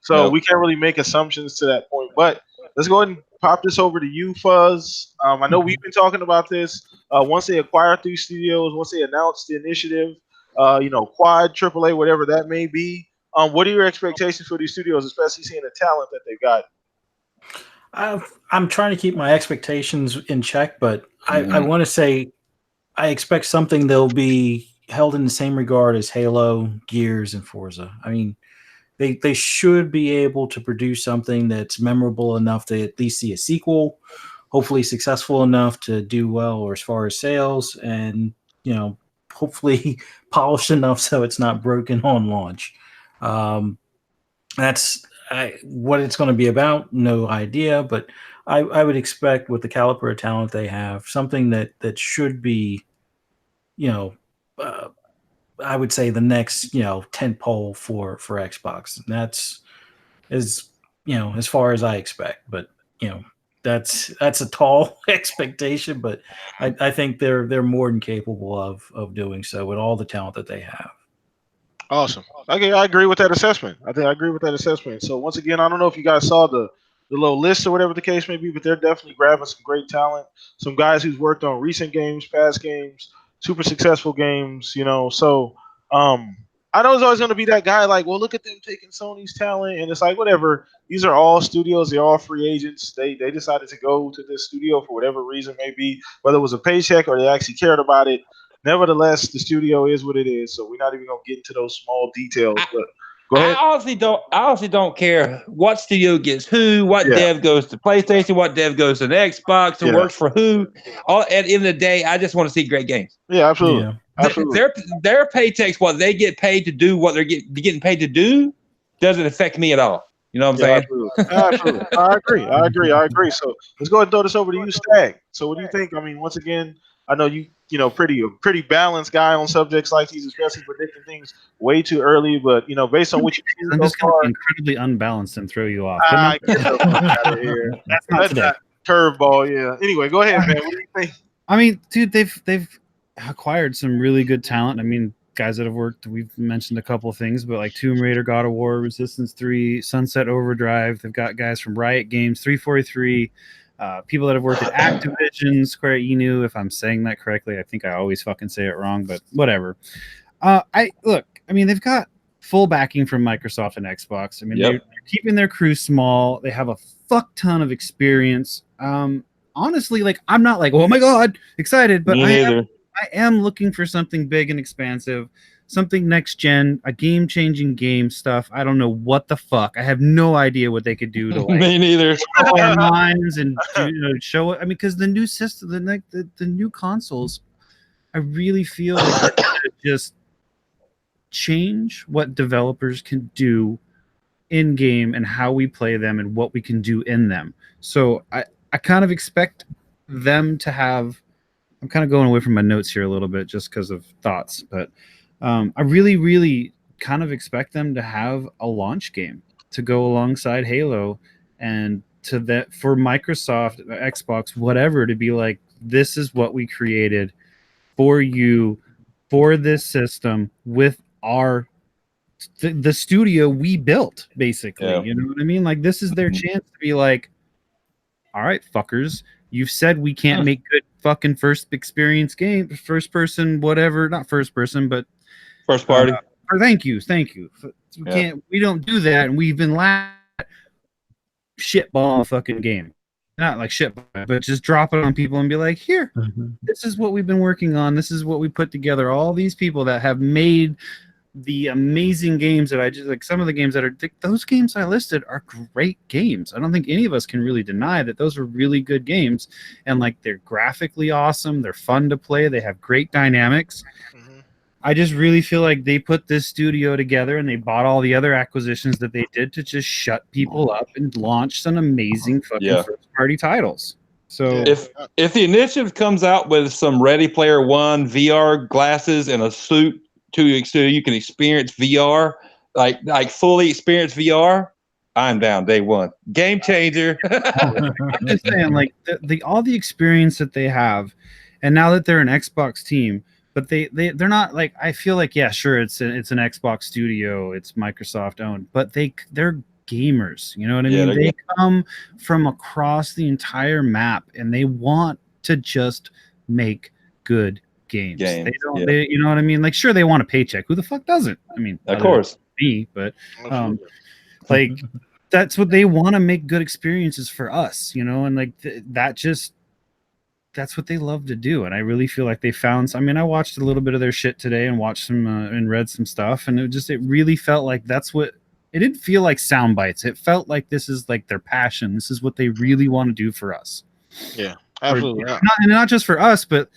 So we can't really make assumptions to that point. But let's go ahead and pop this over to you, Fuzz. I know we've been talking about this. Once they acquire 3 studios, once they announce the initiative, Quad, AAA, whatever that may be. What are your expectations for these studios, especially seeing the talent that they've got? I'm trying to keep my expectations in check, but I want to say I expect something they'll be held in the same regard as Halo, Gears, and Forza. I mean, they should be able to produce something that's memorable enough to at least see a sequel, hopefully successful enough to do well or as far as sales, and hopefully polished enough so it's not broken on launch. That's what it's going to be about. No idea, but I would expect with the caliber of talent they have, something that should be, I would say the next, tent pole for Xbox. And that's as far as I expect, but that's a tall expectation, but I think they're more than capable of doing so with all the talent that they have. Awesome. Okay, I agree with that assessment. I think I agree with that assessment. So once again, I don't know if you guys saw the little list or whatever the case may be, but they're definitely grabbing some great talent. Some guys who's worked on recent games, past games, super successful games. So I know there's always going to be that guy like, well, look at them taking Sony's talent, and it's like whatever. These are all studios. They're all free agents. They decided to go to this studio for whatever reason may be, whether it was a paycheck or they actually cared about it. Nevertheless, the studio is what it is, so we're not even gonna get into those small details. But go ahead. I honestly don't care what studio gets who, what dev goes to PlayStation, what dev goes to the Xbox, and works for who. At the end of the day, I just want to see great games. Yeah, absolutely. Yeah. Absolutely. Their paychecks, what they get paid to do, what they're getting paid to do, doesn't affect me at all. You know what I'm saying? Absolutely. I agree. So let's go ahead and throw this over to you, Stag. So what do you think? Once again, I know you pretty balanced guy on subjects like these, especially predicting things way too early. But based on what you've seen I'm so just going far, to be incredibly unbalanced and throw you off. Get the fuck out of here. That's not today. Curveball, yeah. Anyway, go ahead, man. What do you think? Dude, they've acquired some really good talent. Guys that have worked, we've mentioned a couple of things, but like Tomb Raider, God of War, Resistance 3, Sunset Overdrive. They've got guys from Riot Games, 343. People that have worked at Activision, Square Enix, if I'm saying that correctly. I think I always fucking say it wrong, but whatever. They've got full backing from Microsoft and Xbox. They're keeping their crew small. They have a fuck ton of experience. Honestly, I'm not like, oh my god, excited, but I am looking for something big and expansive, something next gen, a game changing game stuff. I don't know what the fuck. I have no idea what they could do to me neither. Our minds and show it. Because the new system, the new consoles, I really feel like just change what developers can do in game and how we play them and what we can do in them. So I kind of expect them to have. I'm kind of going away from my notes here a little bit just because of thoughts, but I really, really kind of expect them to have a launch game to go alongside Halo, and for Microsoft, Xbox, whatever, to be like, this is what we created for you, for this system, with the studio we built, basically. You know what I mean? Like, this is their chance to be like, all right, fuckers, you've said we can't make good fucking first experience game, first person, whatever, not first person, but First party. or thank you. We don't do that, and we've been shitball fucking game, not like shit, but just drop it on people and be like, here, this is what we've been working on. This is what we put together. All these people that have made the amazing games that I just like. Some of the games that are those games I listed are great games. I don't think any of us can really deny that those are really good games, and like they're graphically awesome. They're fun to play. They have great dynamics. I just really feel like they put this studio together and they bought all the other acquisitions that they did to just shut people up and launch some amazing fucking first party titles. So if the initiative comes out with some Ready Player One VR glasses and a suit so you can experience VR, like fully experience VR, I'm down day one. Game changer. I'm just saying, like all the experience that they have, and now that they're an Xbox team. But they're not like, I feel like, yeah, sure, it's an Xbox studio, it's Microsoft owned, but they're gamers, you know what I mean? They come from across the entire map and they want to just make good games. They don't, you know what I mean? Like, sure, they want a paycheck. Who the fuck doesn't? I mean, of course, me, but like that's what they want to, make good experiences for us, you know, and like that's what they love to do. And I really feel like they found, I mean, I watched a little bit of their shit today and watched some and read some stuff, and it really felt like that's what it didn't feel like sound bites. It felt like this is like their passion. This is what they really want to do for us. Yeah, absolutely. Not just for us, but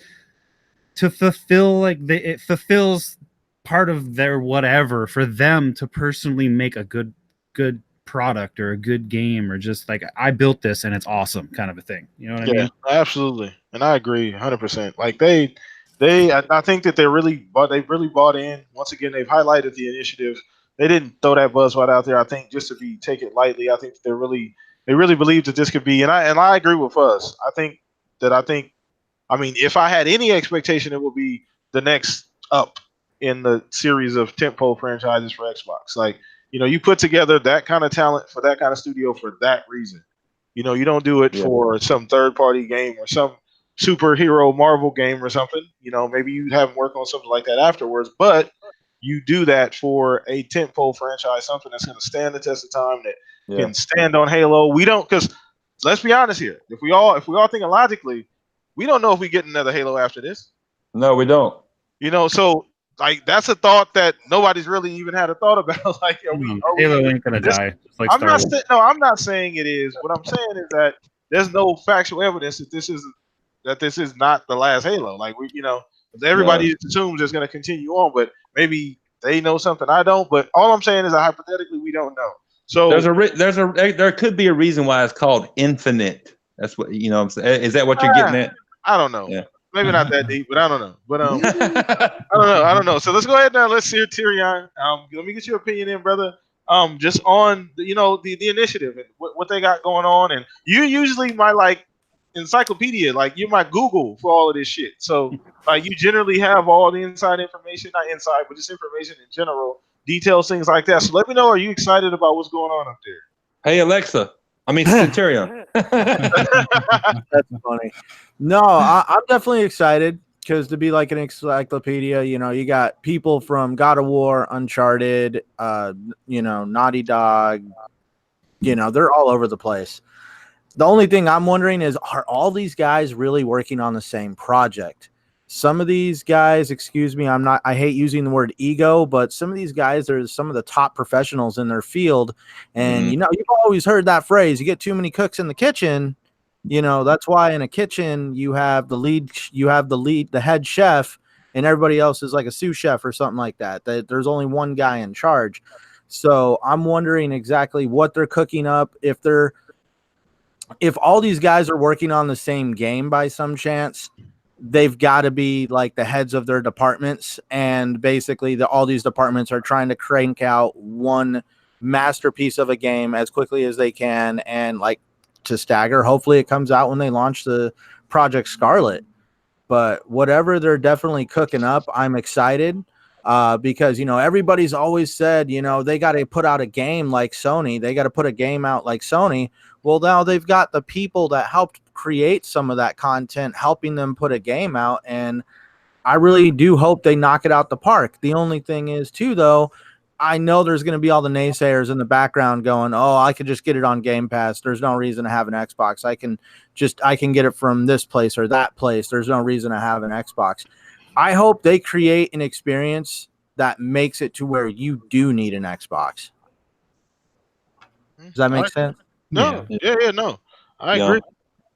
to fulfill, like it fulfills part of their whatever for them to personally make a good product or a good game, or just like, I built this and it's awesome kind of a thing. You know what I mean? Absolutely. And I agree 100%. Like I think that they've really bought in. Once again, they've highlighted the initiative. They didn't throw that buzzword out there, I think, just to take it lightly. I think they really believe that this could be, and I agree with us. I mean, if I had any expectation, it would be the next up in the series of tentpole franchises for Xbox. Like, you know, you put together that kind of talent for that kind of studio for that reason. You know, you don't do it for some third-party game or some superhero Marvel game or something. You know, maybe you have them work on something like that afterwards, but you do that for a tentpole franchise, something that's going to stand the test of time, that can stand on Halo. We don't, because let's be honest here. If we all thinking logically, we don't know if we get another Halo after this. No, we don't. You know, so like that's a thought that nobody's really even had a thought about. Like, Halo ain't gonna die. Like I'm not saying it is. What I'm saying is that there's no factual evidence that this is not the last Halo. Like, everybody assumes it's going to continue on, but maybe they know something I don't. But all I'm saying is that hypothetically we don't know. So there could be a reason why it's called Infinite. That's what I'm saying. Is that what you're getting at? I don't know. Yeah. Maybe not that deep, but I don't know. But I don't know. So let's go ahead now. Let's hear Tyrion. Let me get your opinion in, brother. Just on the initiative and what they got going on, and you usually my encyclopedia, like you're my Google for all of this shit. So like you generally have all the inside information, not inside, but just information in general, details, things like that. So let me know, are you excited about what's going on up there? Hey Alexa. Tyrion. That's funny. No, I'm definitely excited because to be like an encyclopedia, you got people from God of War, Uncharted, Naughty Dog, they're all over the place. The only thing I'm wondering is, are all these guys really working on the same project? Some of these guys, excuse me, I hate using the word ego, but some of these guys are some of the top professionals in their field. And, you've always heard that phrase, you get too many cooks in the kitchen. That's why in a kitchen you have the head chef, and everybody else is like a sous chef or something like that. There's only one guy in charge. So I'm wondering exactly what they're cooking up. If all these guys are working on the same game by some chance, they've got to be like the heads of their departments, and basically all these departments are trying to crank out one masterpiece of a game as quickly as they can. And like to Stagger, hopefully it comes out when they launch the Project Scarlet. But whatever they're definitely cooking up, I'm excited. because, you know, everybody's always said, you know, they got to put out a game like Sony. They got to put a game out like Sony. Well, now they've got the people that helped create some of that content, helping them put a game out. And I really do hope they knock it out the park. The only thing is, too, though, I know there's going to be all the naysayers in the background going, oh, I could just get it on Game Pass. There's no reason to have an Xbox. I can get it from this place or that place. There's no reason to have an Xbox. I hope they create an experience that makes it to where you do need an Xbox. Does that make sense? No. Yeah, no. I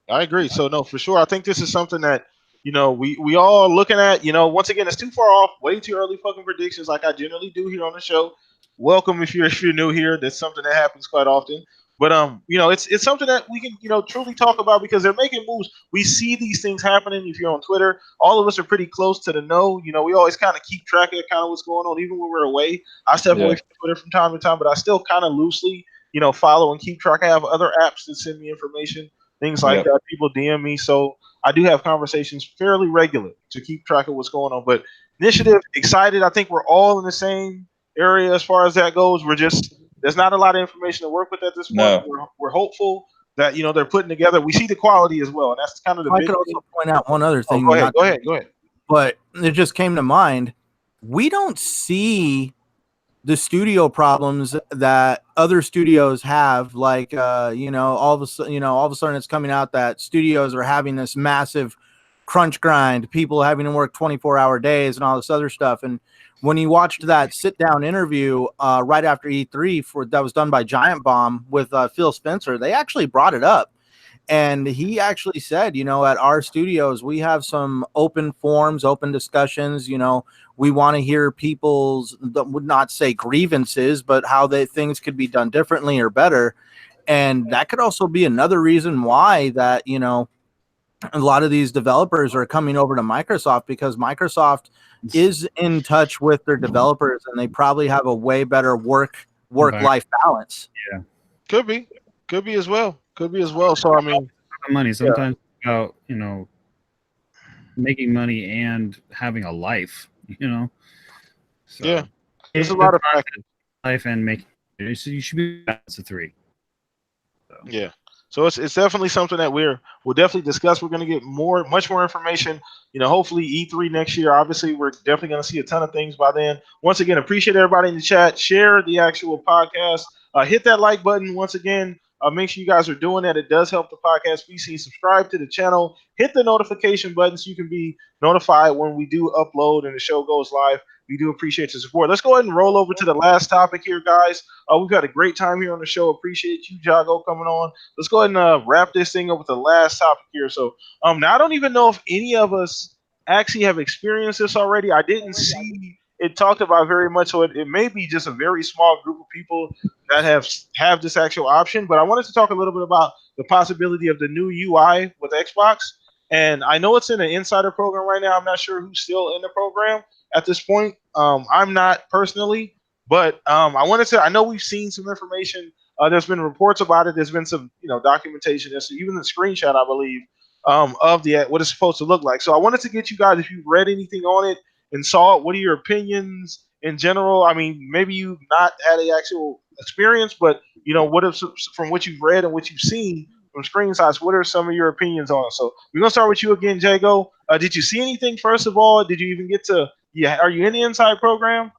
agree. So, no, for sure. I think this is something that, you know, we all looking at, you know, once again, it's too far off, way too early fucking predictions like I generally do here on the show. Welcome if you're new here. That's something that happens quite often. But you know, it's something that we can, you know, truly talk about because they're making moves. We see these things happening. If you're on Twitter, all of us are pretty close to the know. You know, we always kind of keep track of kind of what's going on, even when we're away. I step away from Twitter from time to time, but I still kind of loosely, you know, follow and keep track. I have other apps that send me information, things like that. People DM me, so I do have conversations fairly regular to keep track of what's going on. But initiative, excited. I think we're all in the same area as far as that goes. There's not a lot of information to work with at this point. No. We're hopeful that, you know, they're putting together. We see the quality as well, and that's kind of the big thing. I could also point out one other thing. Go ahead. But it just came to mind. We don't see the studio problems that other studios have, like you know, all of a sudden it's coming out that studios are having this massive crunch grind, people having to work 24-hour days and all this other stuff. And when you watched that sit-down interview right after E3 that was done by Giant Bomb with Phil Spencer, they actually brought it up. And he actually said, you know, at our studios, we have some open forums, open discussions. You know, we want to hear people's, would not say grievances, but how things could be done differently or better. And that could also be another reason why that, you know, a lot of these developers are coming over to Microsoft, because Microsoft is in touch with their developers and they probably have a way better work-life balance. Yeah. Could be as well. So, I mean, money sometimes about, you know, making money and having a life, you know. So yeah, there's a lot of factors. Life and making. So you should be balance of three. So. Yeah. So it's definitely something that we'll definitely discuss. We're going to get much more information, you know, hopefully E3 next year. Obviously, we're definitely going to see a ton of things by then. Once again, appreciate everybody in the chat. Share the actual podcast. Hit that like button once again. Make sure you guys are doing that. It does help the podcast be seen. Subscribe to the channel. Hit the notification button so you can be notified when we do upload and the show goes live. We do appreciate your support. Let's go ahead and roll over to the last topic here, guys. We've had a great time here on the show. Appreciate you, Jago, coming on. Let's go ahead and wrap this thing up with the last topic here. So now I don't even know if any of us actually have experienced this already. I didn't see it talked about very much, so it may be just a very small group of people that have this actual option. But I wanted to talk a little bit about the possibility of the new UI with Xbox. And I know it's in an insider program right now. I'm not sure who's still in the program at this point. I'm not personally, but I know we've seen some information. There's been reports about it. There's been some, you know, documentation. There's even the screenshot, I believe, of what it's supposed to look like. So I wanted to get you guys, if you've read anything on it and saw it, what are your opinions in general? I mean, maybe you've not had an actual experience, but, you know, from what you've read and what you've seen from screenshots, what are some of your opinions on it? So we're gonna start with you again, Jago. Did you see anything first of all? Did you even get to? Yeah, are you in the inside program?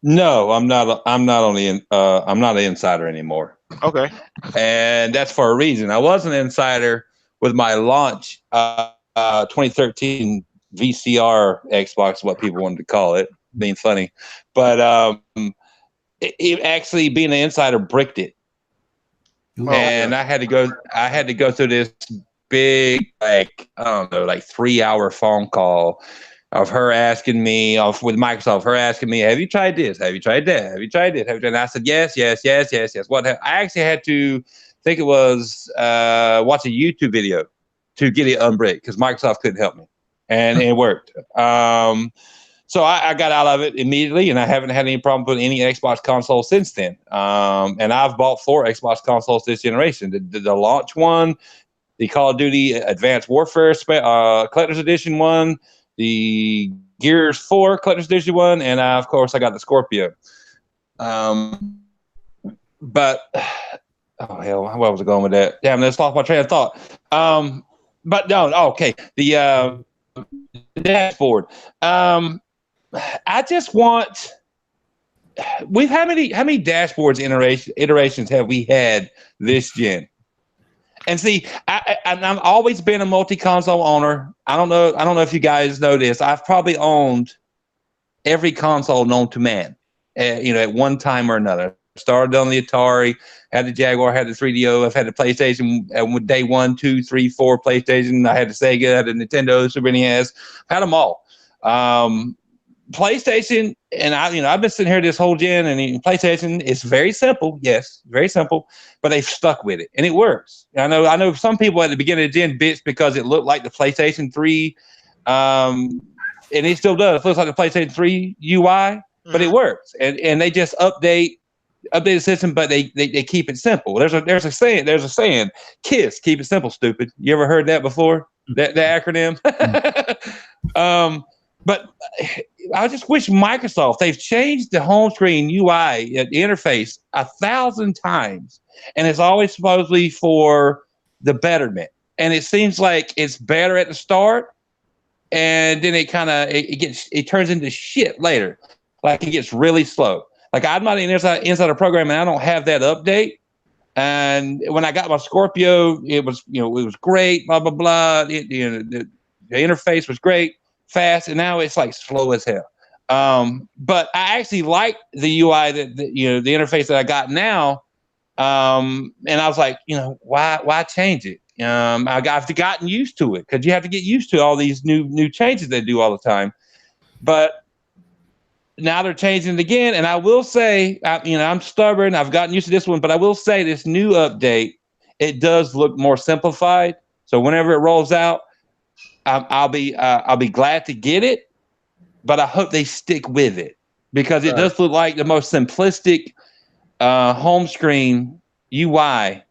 No, I'm not. I'm not an insider anymore. Okay, and that's for a reason. I was an insider with my launch 2013 VCR Xbox, what people wanted to call it, being funny, but it actually being an insider bricked it. And I had to go through this big, like, I don't know, like 3-hour phone call of her asking me with Microsoft, her asking me, have you tried this? Have you tried that? Have you tried this? And I said, yes. I actually had to think it was watch a YouTube video to get it unbricked because Microsoft couldn't help me, and it worked. So I got out of it immediately, and I haven't had any problem with any Xbox console since then. And I've bought 4 Xbox consoles this generation: the launch one, the Call of Duty Advanced Warfare Collector's Edition one, the Gears 4 Collector's Edition one, and of course I got the Scorpio. But oh hell, where was I going with that? Damn, let's lost my train of thought. But no, okay, the dashboard. I just want. How many dashboards iterations have we had this gen? And see, I've always been a multi-console owner. I don't know if you guys know this. I've probably owned every console known to man, at one time or another. Started on the Atari, had the Jaguar, had the 3DO. I've had the PlayStation with day 1, 2, 3, 4 PlayStation. I had the Sega, had the Nintendo, Super NES. Had them all. PlayStation, and I've been sitting here this whole gen, and PlayStation is very simple. Yes, very simple, but they've stuck with it, and it works. I know some people at the beginning of the gen bitched because it looked like the PlayStation 3, and it still does. It looks like the PlayStation 3 UI, but it works, and they just update the system, but they keep it simple. There's a saying, KISS, keep it simple, stupid. You ever heard that before? That the acronym? But I just wish Microsoft, they've changed the home screen UI, the interface 1,000 times, and it's always supposedly for the betterment. And it seems like it's better at the start, and then it turns into shit later. Like it gets really slow. Like I'm not inside a program, and I don't have that update. And when I got my Scorpio, it was great, blah blah blah. The interface was great, fast, and now it's like slow as hell. But I actually like the UI the interface that I got now. And I was like, why change it? I've gotten used to it, because you have to get used to all these new changes they do all the time. But now they're changing it again, and I will say, I'm stubborn. I've gotten used to this one, but I will say this new update, it does look more simplified. So whenever it rolls out, I'll be glad to get it, but I hope they stick with it, because it does look like the most simplistic home screen UI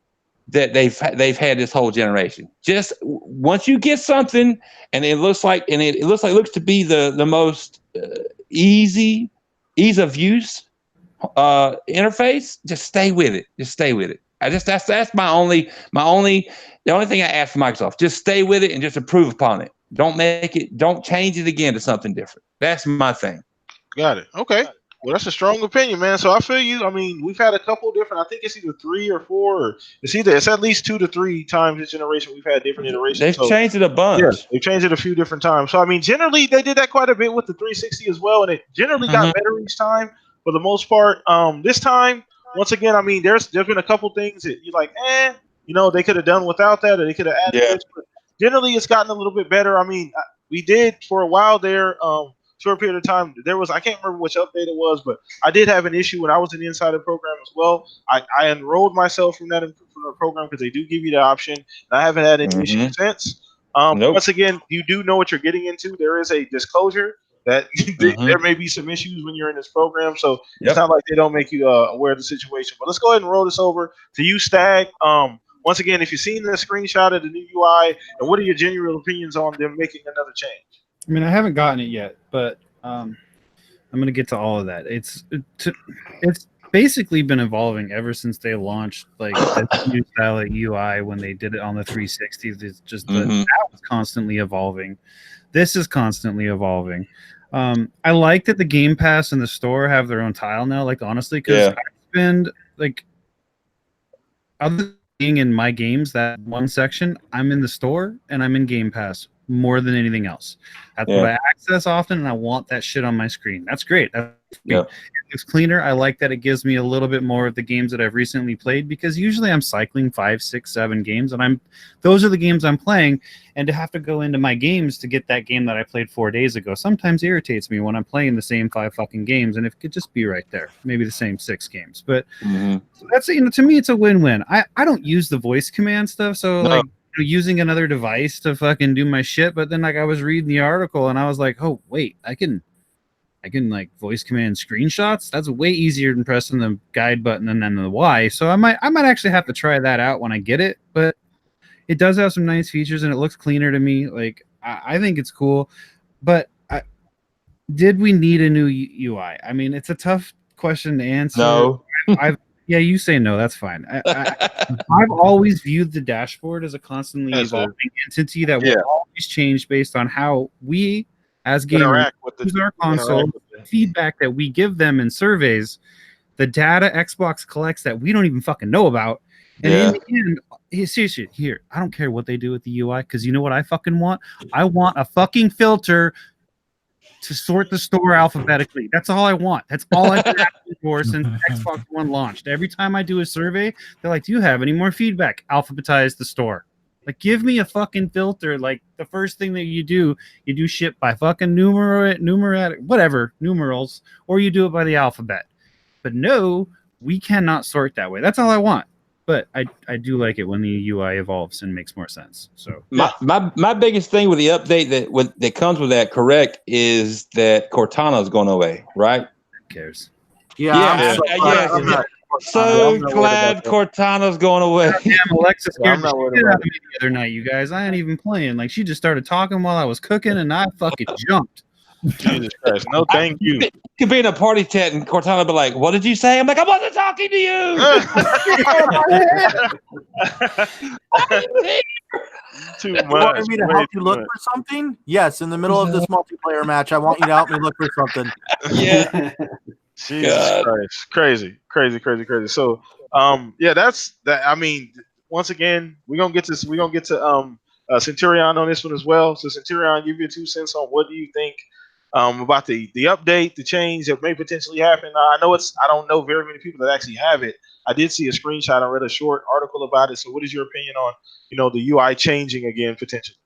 that they've had this whole generation. Just once you get something, and it looks like to be the most ease of use interface, just stay with it. That's the only thing I ask for Microsoft. Just stay with it and just improve upon it. Don't change it again to something different. That's my thing. Got it. Okay. Well, that's a strong opinion, man. So I feel you. I mean, we've had a couple different. I think it's either 3 or 4. Or it's at least 2 to 3 times this generation we've had different iterations. They've changed it a bunch. Yeah, they've changed it a few different times. So I mean, generally they did that quite a bit with the 360 as well, and it generally got better each time. For the most part, this time, once again, I mean, there's been a couple things that you're like, they could have done without that, or they could have added this. But generally, it's gotten a little bit better. I mean, we did for a while there. Short period of time, there was, I can't remember which update it was, but I did have an issue when I was in the insider program as well. I enrolled myself from the program because they do give you the option, and I haven't had any issue since. Nope. Once again, you do know what you're getting into. There is a disclosure that there may be some issues when you're in this program, so it's not like they don't make you aware of the situation. But let's go ahead and roll this over to you, Stag. Once again, if you've seen the screenshot of the new UI, and what are your genuine opinions on them making another change? I mean, I haven't gotten it yet, but I'm going to get to all of that. It's basically been evolving ever since they launched like this new style of UI when they did it on the 360. It's just that was constantly evolving. This is constantly evolving. I like that the Game Pass and the store have their own tile now. Like honestly, because I spend like other than being in my games, that one section, I'm in the store and I'm in Game Pass more than anything else. That's what I access often, and I want that shit on my screen. That's great. It's cleaner. I like that it gives me a little bit more of the games that I've recently played, because usually I'm cycling 5, 6, 7 games, and those are the games I'm playing, and to have to go into my games to get that game that I played 4 days ago sometimes irritates me when I'm playing the same 5 fucking games, and if it could just be right there, maybe the same 6 games. But that's, to me, it's a win-win. I don't use the voice command stuff, so like using another device to fucking do my shit, but then like I was reading the article and I was like, oh wait, I can like voice command screenshots. That's way easier than pressing the guide button and then the Y. So I might actually have to try that out when I get it, but it does have some nice features and it looks cleaner to me. Like I think it's cool. but did we need a new UI? I mean, it's a tough question to answer. No. Yeah, you say no. That's fine. I've always viewed the dashboard as a constantly evolving entity that will always change based on how we, as gamers, use our console, feedback that we give them in surveys, the data Xbox collects that we don't even fucking know about. And in the end, seriously, here, I don't care what they do with the UI, because you know what I fucking want? I want a fucking filter to sort the store alphabetically. That's all I want. That's all I've been asking for since Xbox One launched. Every time I do a survey, they're like, do you have any more feedback? Alphabetize the store. Like, give me a fucking filter. Like, the first thing that you do shit by fucking numerals, or you do it by the alphabet. But no, we cannot sort that way. That's all I want. But I do like it when the UI evolves and makes more sense. So my biggest thing with the update that comes with that, correct, is that Cortana is going away, right? Who cares? I'm so glad Cortana's going away. Damn, Alexa scared the shit out of me the other night, you guys. I ain't even playing. Like, she just started talking while I was cooking, and I fucking jumped. Jesus Christ. No, thank you. You could be in a party chat and Cortana would be like, what did you say? I'm like, I wasn't talking to you. Too much. You want me to help you look for something? Yes, in the middle of this multiplayer match, I want you to help me look for something. Yeah. Jesus Christ. Crazy. So that's that. I mean, once again, we're gonna get to Centurion on this one as well. So Centurion, give your 2 cents on what do you think about the update, the change that may potentially happen. I don't know very many people that actually have it. I did see a screenshot. I read a short article about it. So what is your opinion on, the UI changing again potentially?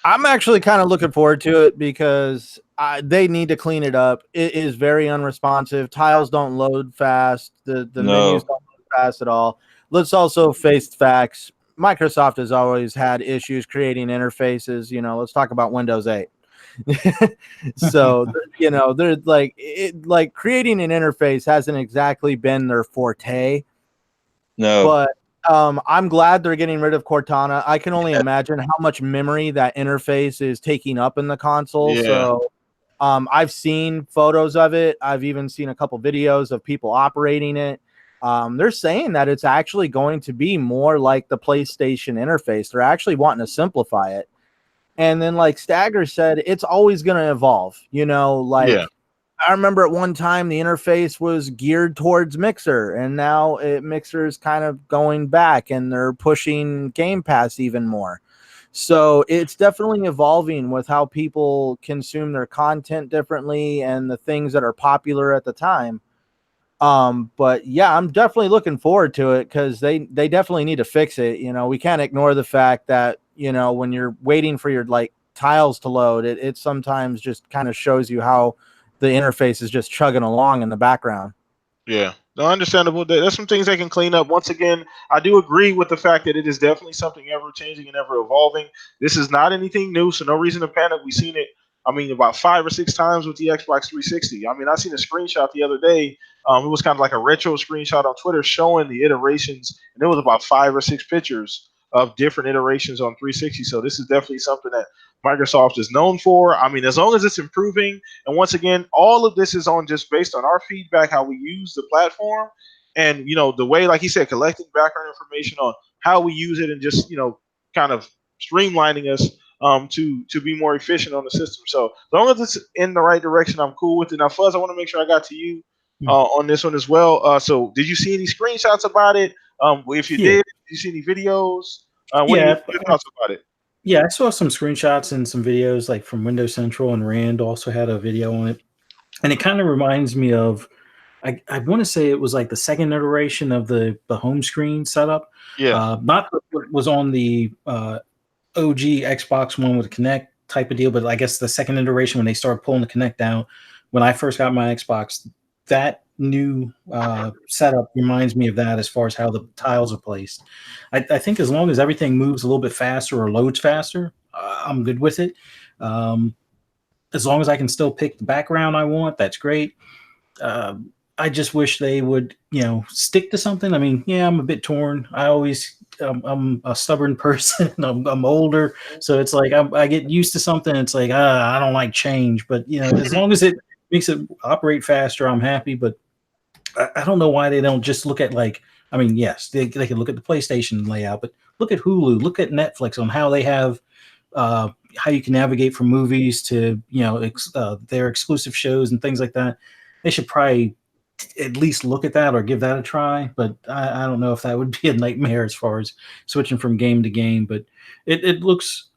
I'm actually kind of looking forward to it because they need to clean it up. It is very unresponsive. Tiles don't load fast. The menus don't load fast at all. Let's also face facts. Microsoft has always had issues creating interfaces. Let's talk about Windows 8. So, they're like creating an interface hasn't exactly been their forte. No. But I'm glad they're getting rid of Cortana. I can only imagine how much memory that interface is taking up in the console. Yeah. So I've seen photos of it. I've even seen a couple videos of people operating it. They're saying that it's actually going to be more like the PlayStation interface. They're actually wanting to simplify it. And then, like Stagger said, it's always going to evolve. I remember at one time the interface was geared towards Mixer, and now Mixer is kind of going back, and they're pushing Game Pass even more. So it's definitely evolving with how people consume their content differently and the things that are popular at the time. But yeah, I'm definitely looking forward to it because they definitely need to fix it. We can't ignore the fact that, when you're waiting for your tiles to load, it sometimes just kind of shows you how the interface is just chugging along in the background. Yeah, no, understandable. There's some things they can clean up. Once again, I do agree with the fact that it is definitely something ever changing and ever evolving. This is not anything new, so no reason to panic. We've seen it, about 5 or 6 times with the Xbox 360. I seen a screenshot the other day. It was kind of like a retro screenshot on Twitter showing the iterations, and there was about 5 or 6 pictures of different iterations on 360. So this is definitely something that Microsoft is known for. As long as it's improving, and once again, all of this is on just based on our feedback, how we use the platform, and the way, like he said, collecting background information on how we use it, and just kind of streamlining us to be more efficient on the system. So as long as it's in the right direction, I'm cool with it. Now, Fuzz, I want to make sure I got to you on this one as well. So did you see any screenshots about it? If you did you see any videos? What are your thoughts about it? Yeah, I saw some screenshots and some videos like from Windows Central, and Rand also had a video on it. And it kind of reminds me of, I want to say it was like the second iteration of the home screen setup. Yeah. Not what was on the OG Xbox One with Kinect type of deal, but I guess the second iteration when they started pulling the Kinect out, when I first got my Xbox, that new setup reminds me of that as far as how the tiles are placed. I think as long as everything moves a little bit faster or loads faster, I'm good with it. As long as I can still pick the background I want, that's great. I just wish they would, stick to something. I'm a bit torn. I always I'm a stubborn person. I'm older, so it's like I get used to something. It's like I don't like change, but as long as it makes it operate faster, I'm happy. But I don't know why they don't just look at I mean, yes, they can look at the PlayStation layout, but look at Hulu, look at Netflix on how they have how you can navigate from movies to their exclusive shows and things like that. They should probably at least look at that or give that a try. But I don't know if that would be a nightmare as far as switching from game to game. But it looks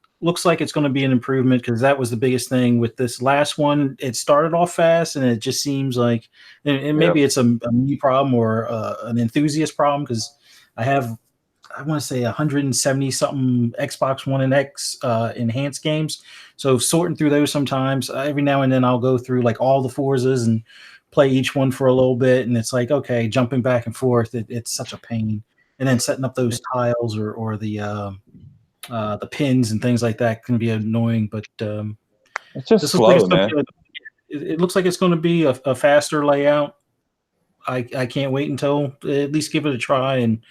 like it's going to be an improvement, because that was the biggest thing with this last one. It started off fast, and it just seems like, and maybe it's a me problem or an enthusiast problem, because I want to say 170 something Xbox One and X enhanced games. So sorting through those sometimes, every now and then I'll go through like all the Forzas and play each one for a little bit. And it's like, okay, jumping back and forth, it's such a pain. And then setting up those tiles or the pins and things like that can be annoying. But it's just slow, man. It looks like it's going to be a faster layout. I can't wait until at least give it a try, and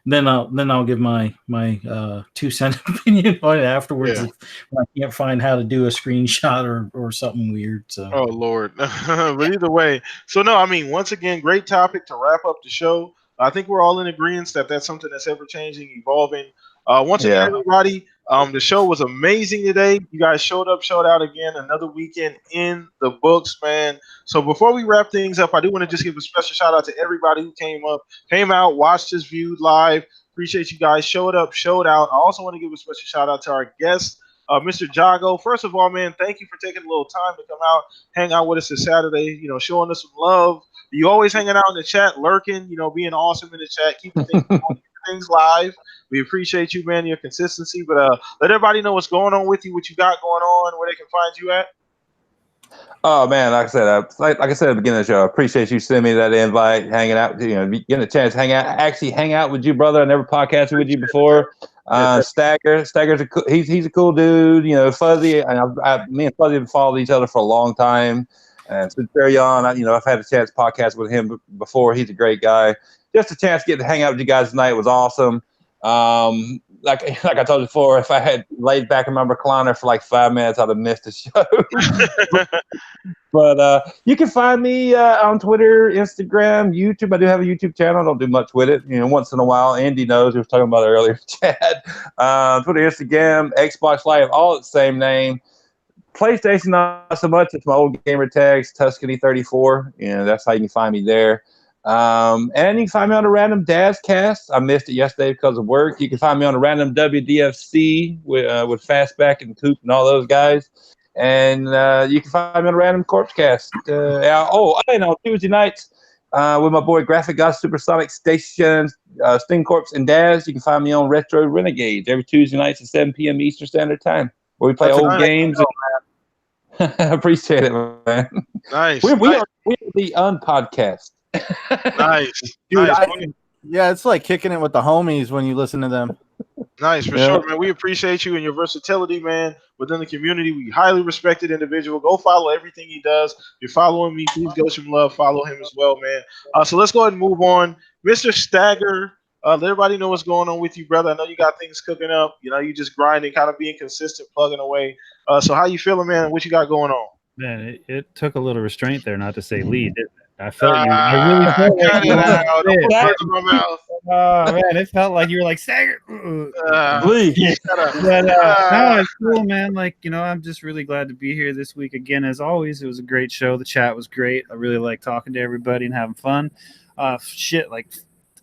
then I'll give my 2-cent opinion on it afterwards. Yeah. If I can't find how to do a screenshot or something weird. So. Oh Lord, but either way, so no, I mean, once again, great topic to wrap up the show. I think we're all in agreement that that's something that's ever changing, evolving. Once again, everybody, the show was amazing today. You guys showed up, showed out again. Another weekend in the books, man. So before we wrap things up, I do want to just give a special shout out to everybody who came out, watched this, viewed live. Appreciate you guys. Showed up, showed out. I also want to give a special shout out to our guest, Mr. Jago. First of all, man, thank you for taking a little time to come out, hang out with us this Saturday, showing us some love. You always hanging out in the chat, lurking, being awesome in the chat, keeping things live. We appreciate you, man, your consistency. But let everybody know what's going on with you, what you got going on, where they can find you at. Oh man, like I said at the beginning of the show, I appreciate you sending me that invite, hanging out, getting a chance to hang out with you, brother. I never podcasted with you before. Stagger's he's a cool dude. Fuzzy, and me and Fuzzy have followed each other for a long time. And since very young, I've had a chance to podcast with him before. He's a great guy. Just a chance to get to hang out with you guys tonight was awesome. Like I told you before, if I had laid back in my recliner for like 5 minutes, I'd have missed the show. But you can find me on Twitter, Instagram, YouTube. I do have a YouTube channel. I don't do much with it. Once in a while. Andy knows. We were talking about it earlier, Chad. Twitter, Instagram, Xbox Live, all at the same name. PlayStation, not so much. It's my old gamer tags, Tuscany34. That's how you can find me there. And you can find me on a random Dazcast. I missed it yesterday because of work. You can find me on a random WDFC with Fastback and Coop and all those guys. And you can find me on a random Corpsecast. And on Tuesday nights with my boy Graphic God Supersonic Station, Sting Corps and Daz. You can find me on Retro Renegades every Tuesday nights at 7 p.m. Eastern Standard Time, where we play old games. I appreciate it, man. Nice. We are the unpodcast. Nice. Dude, nice. It's like kicking it with the homies when you listen to them. Nice, for sure, man. We appreciate you and your versatility, man, within the community. We highly respected individual. Go follow everything he does. If you're following me, please go some love. Follow him as well, man. So let's go ahead and move on. Mr. Stagger, let everybody know what's going on with you, brother. I know you got things cooking up. You just grinding, kind of being consistent, plugging away. So how you feeling, man? What you got going on? Man, it took a little restraint there, not to say lead, didn't it? I felt you. I really felt like you man, it felt like you were like Stagger. Please. No, it's cool, man. I'm just really glad to be here this week again. As always, it was a great show. The chat was great. I really like talking to everybody and having fun.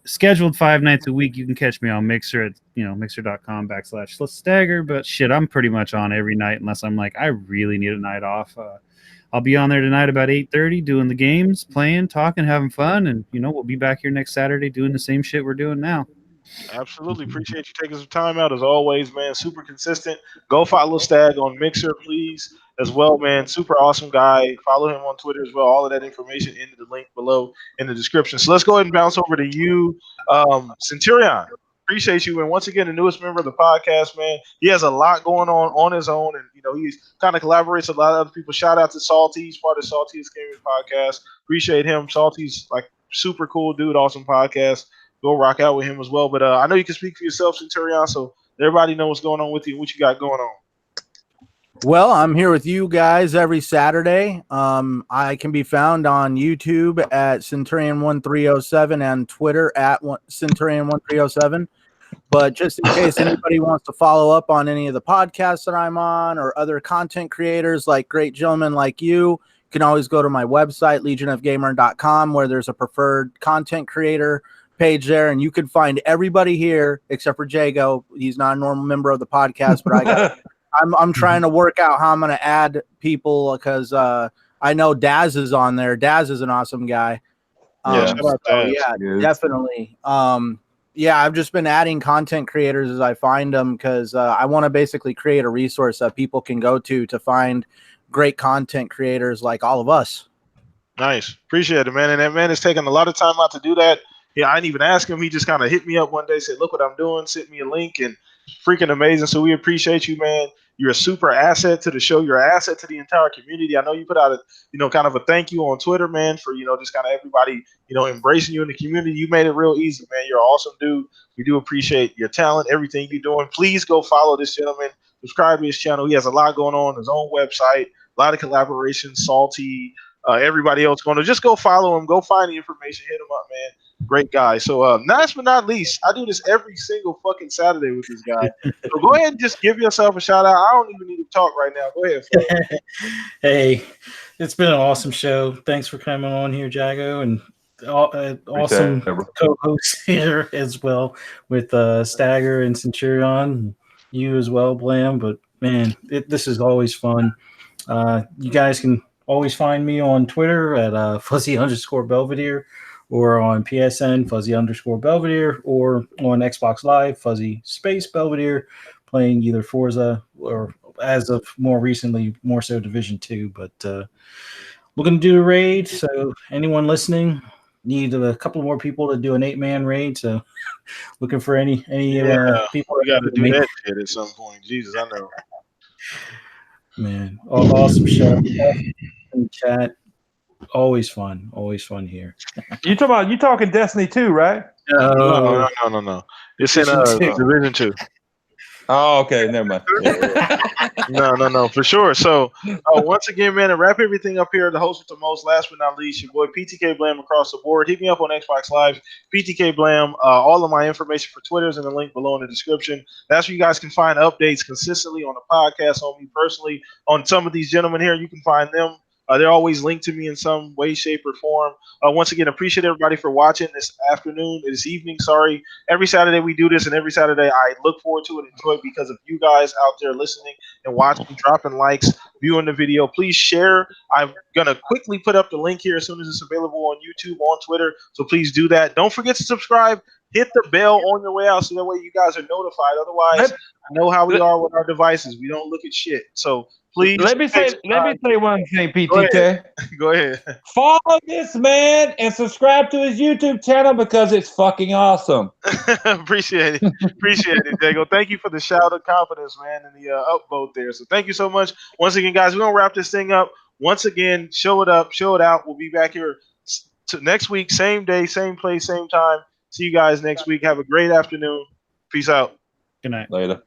Scheduled 5 nights a week. You can catch me on Mixer at mixer.com/Stagger. But I'm pretty much on every night unless I'm like I really need a night off. I'll be on there tonight about 8:30 doing the games, playing, talking, having fun, and we'll be back here next Saturday doing the same shit we're doing now. Absolutely. Appreciate you taking some time out as always, man. Super consistent. Go follow Stag on Mixer, please, as well, man. Super awesome guy. Follow him on Twitter as well. All of that information in the link below in the description. So let's go ahead and bounce over to you, Centurion. Appreciate you. And once again, the newest member of the podcast, man. He has a lot going on his own. And, he's kind of collaborates with a lot of other people. Shout out to Salty. He's part of Salty's Gaming Podcast. Appreciate him. Salty's like super cool dude. Awesome podcast. go rock out with him as well. But I know you can speak for yourself, Centurion, so everybody know what's going on with you and what you got going on. Well, I'm here with you guys every Saturday. I can be found on YouTube at Centurion1307 and Twitter at Centurion1307. But just in case anybody wants to follow up on any of the podcasts that I'm on or other content creators like great gentlemen like you can always go to my website, legionofgamer.com, where there's a preferred content creator page there. And you can find everybody here except for Jago. He's not a normal member of the podcast, but I'm trying to work out how I'm going to add people because I know Daz is on there. Daz is an awesome guy. Definitely. Yeah, I've just been adding content creators as I find them because I want to basically create a resource that people can go to find great content creators like all of us. Nice. Appreciate it, man. And that man is taking a lot of time out to do that. Yeah, I didn't even ask him. He just kind of hit me up one day, said, look what I'm doing, sent me a link, and freaking amazing. So we appreciate you, man. You're a super asset to the show. You're an asset to the entire community. I know you put out kind of a thank you on Twitter, man, for, just kind of everybody, embracing you in the community. You made it real easy, man. You're an awesome dude. We do appreciate your talent, everything you're doing. Please go follow this gentleman. Subscribe to his channel. He has a lot going on his own website, a lot of collaborations, Salty, everybody else going to just go follow him. Go find the information. Hit him up, man. Great guy. So last but not least, I do this every single fucking Saturday with this guy. So go ahead and just give yourself a shout out. I don't even need to talk right now. Go ahead, Phil. Hey, it's been an awesome show. Thanks for coming on here, Jago, and awesome co-host here as well with Stagger and Centurion. You as well, Blam. But man, this is always fun. You guys can always find me on Twitter at fuzzy_Belvedere. Or on PSN, fuzzy_Belvedere, or on Xbox Live, fuzzy_Belvedere, playing either Forza or, as of more recently, more so Division 2. But looking to do a raid, so anyone listening, need a couple more people to do an 8-man raid. So looking for any people. We got to do that shit at some point. Jesus, I know. Man, awesome show. In chat. Always fun here. You talking Destiny 2, right? No. It's in Division 2. Oh, okay, never mind. No, for sure. So once again, man, to wrap everything up here, the host with the most, last but not least, your boy PTK Blam across the board. Hit me up on Xbox Live, PTK Blam. All of my information for Twitter is in the link below in the description. That's where you guys can find updates consistently on the podcast, on me personally, on some of these gentlemen here. You can find them. They're always linked to me in some way, shape, or form. Once again, appreciate everybody for watching this evening. Sorry. Every Saturday we do this, and every Saturday I look forward to it and enjoy it because of you guys out there listening and watching, dropping likes, viewing the video. Please share. I'm going to quickly put up the link here as soon as it's available on YouTube, on Twitter. So please do that. Don't forget to subscribe. Hit the bell on your way out so that way you guys are notified. Otherwise, I know how we are with our devices. We don't look at shit. So please. Let me say one thing, PTK. Go ahead. Follow this man and subscribe to his YouTube channel because it's fucking awesome. Appreciate it, Jago. Thank you for the shout of confidence, man, and the upvote there. So thank you so much. Once again, guys, we're going to wrap this thing up. Once again, show it up, show it out. We'll be back here next week, same day, same place, same time. See you guys next week. Have a great afternoon. Peace out. Good night. Later.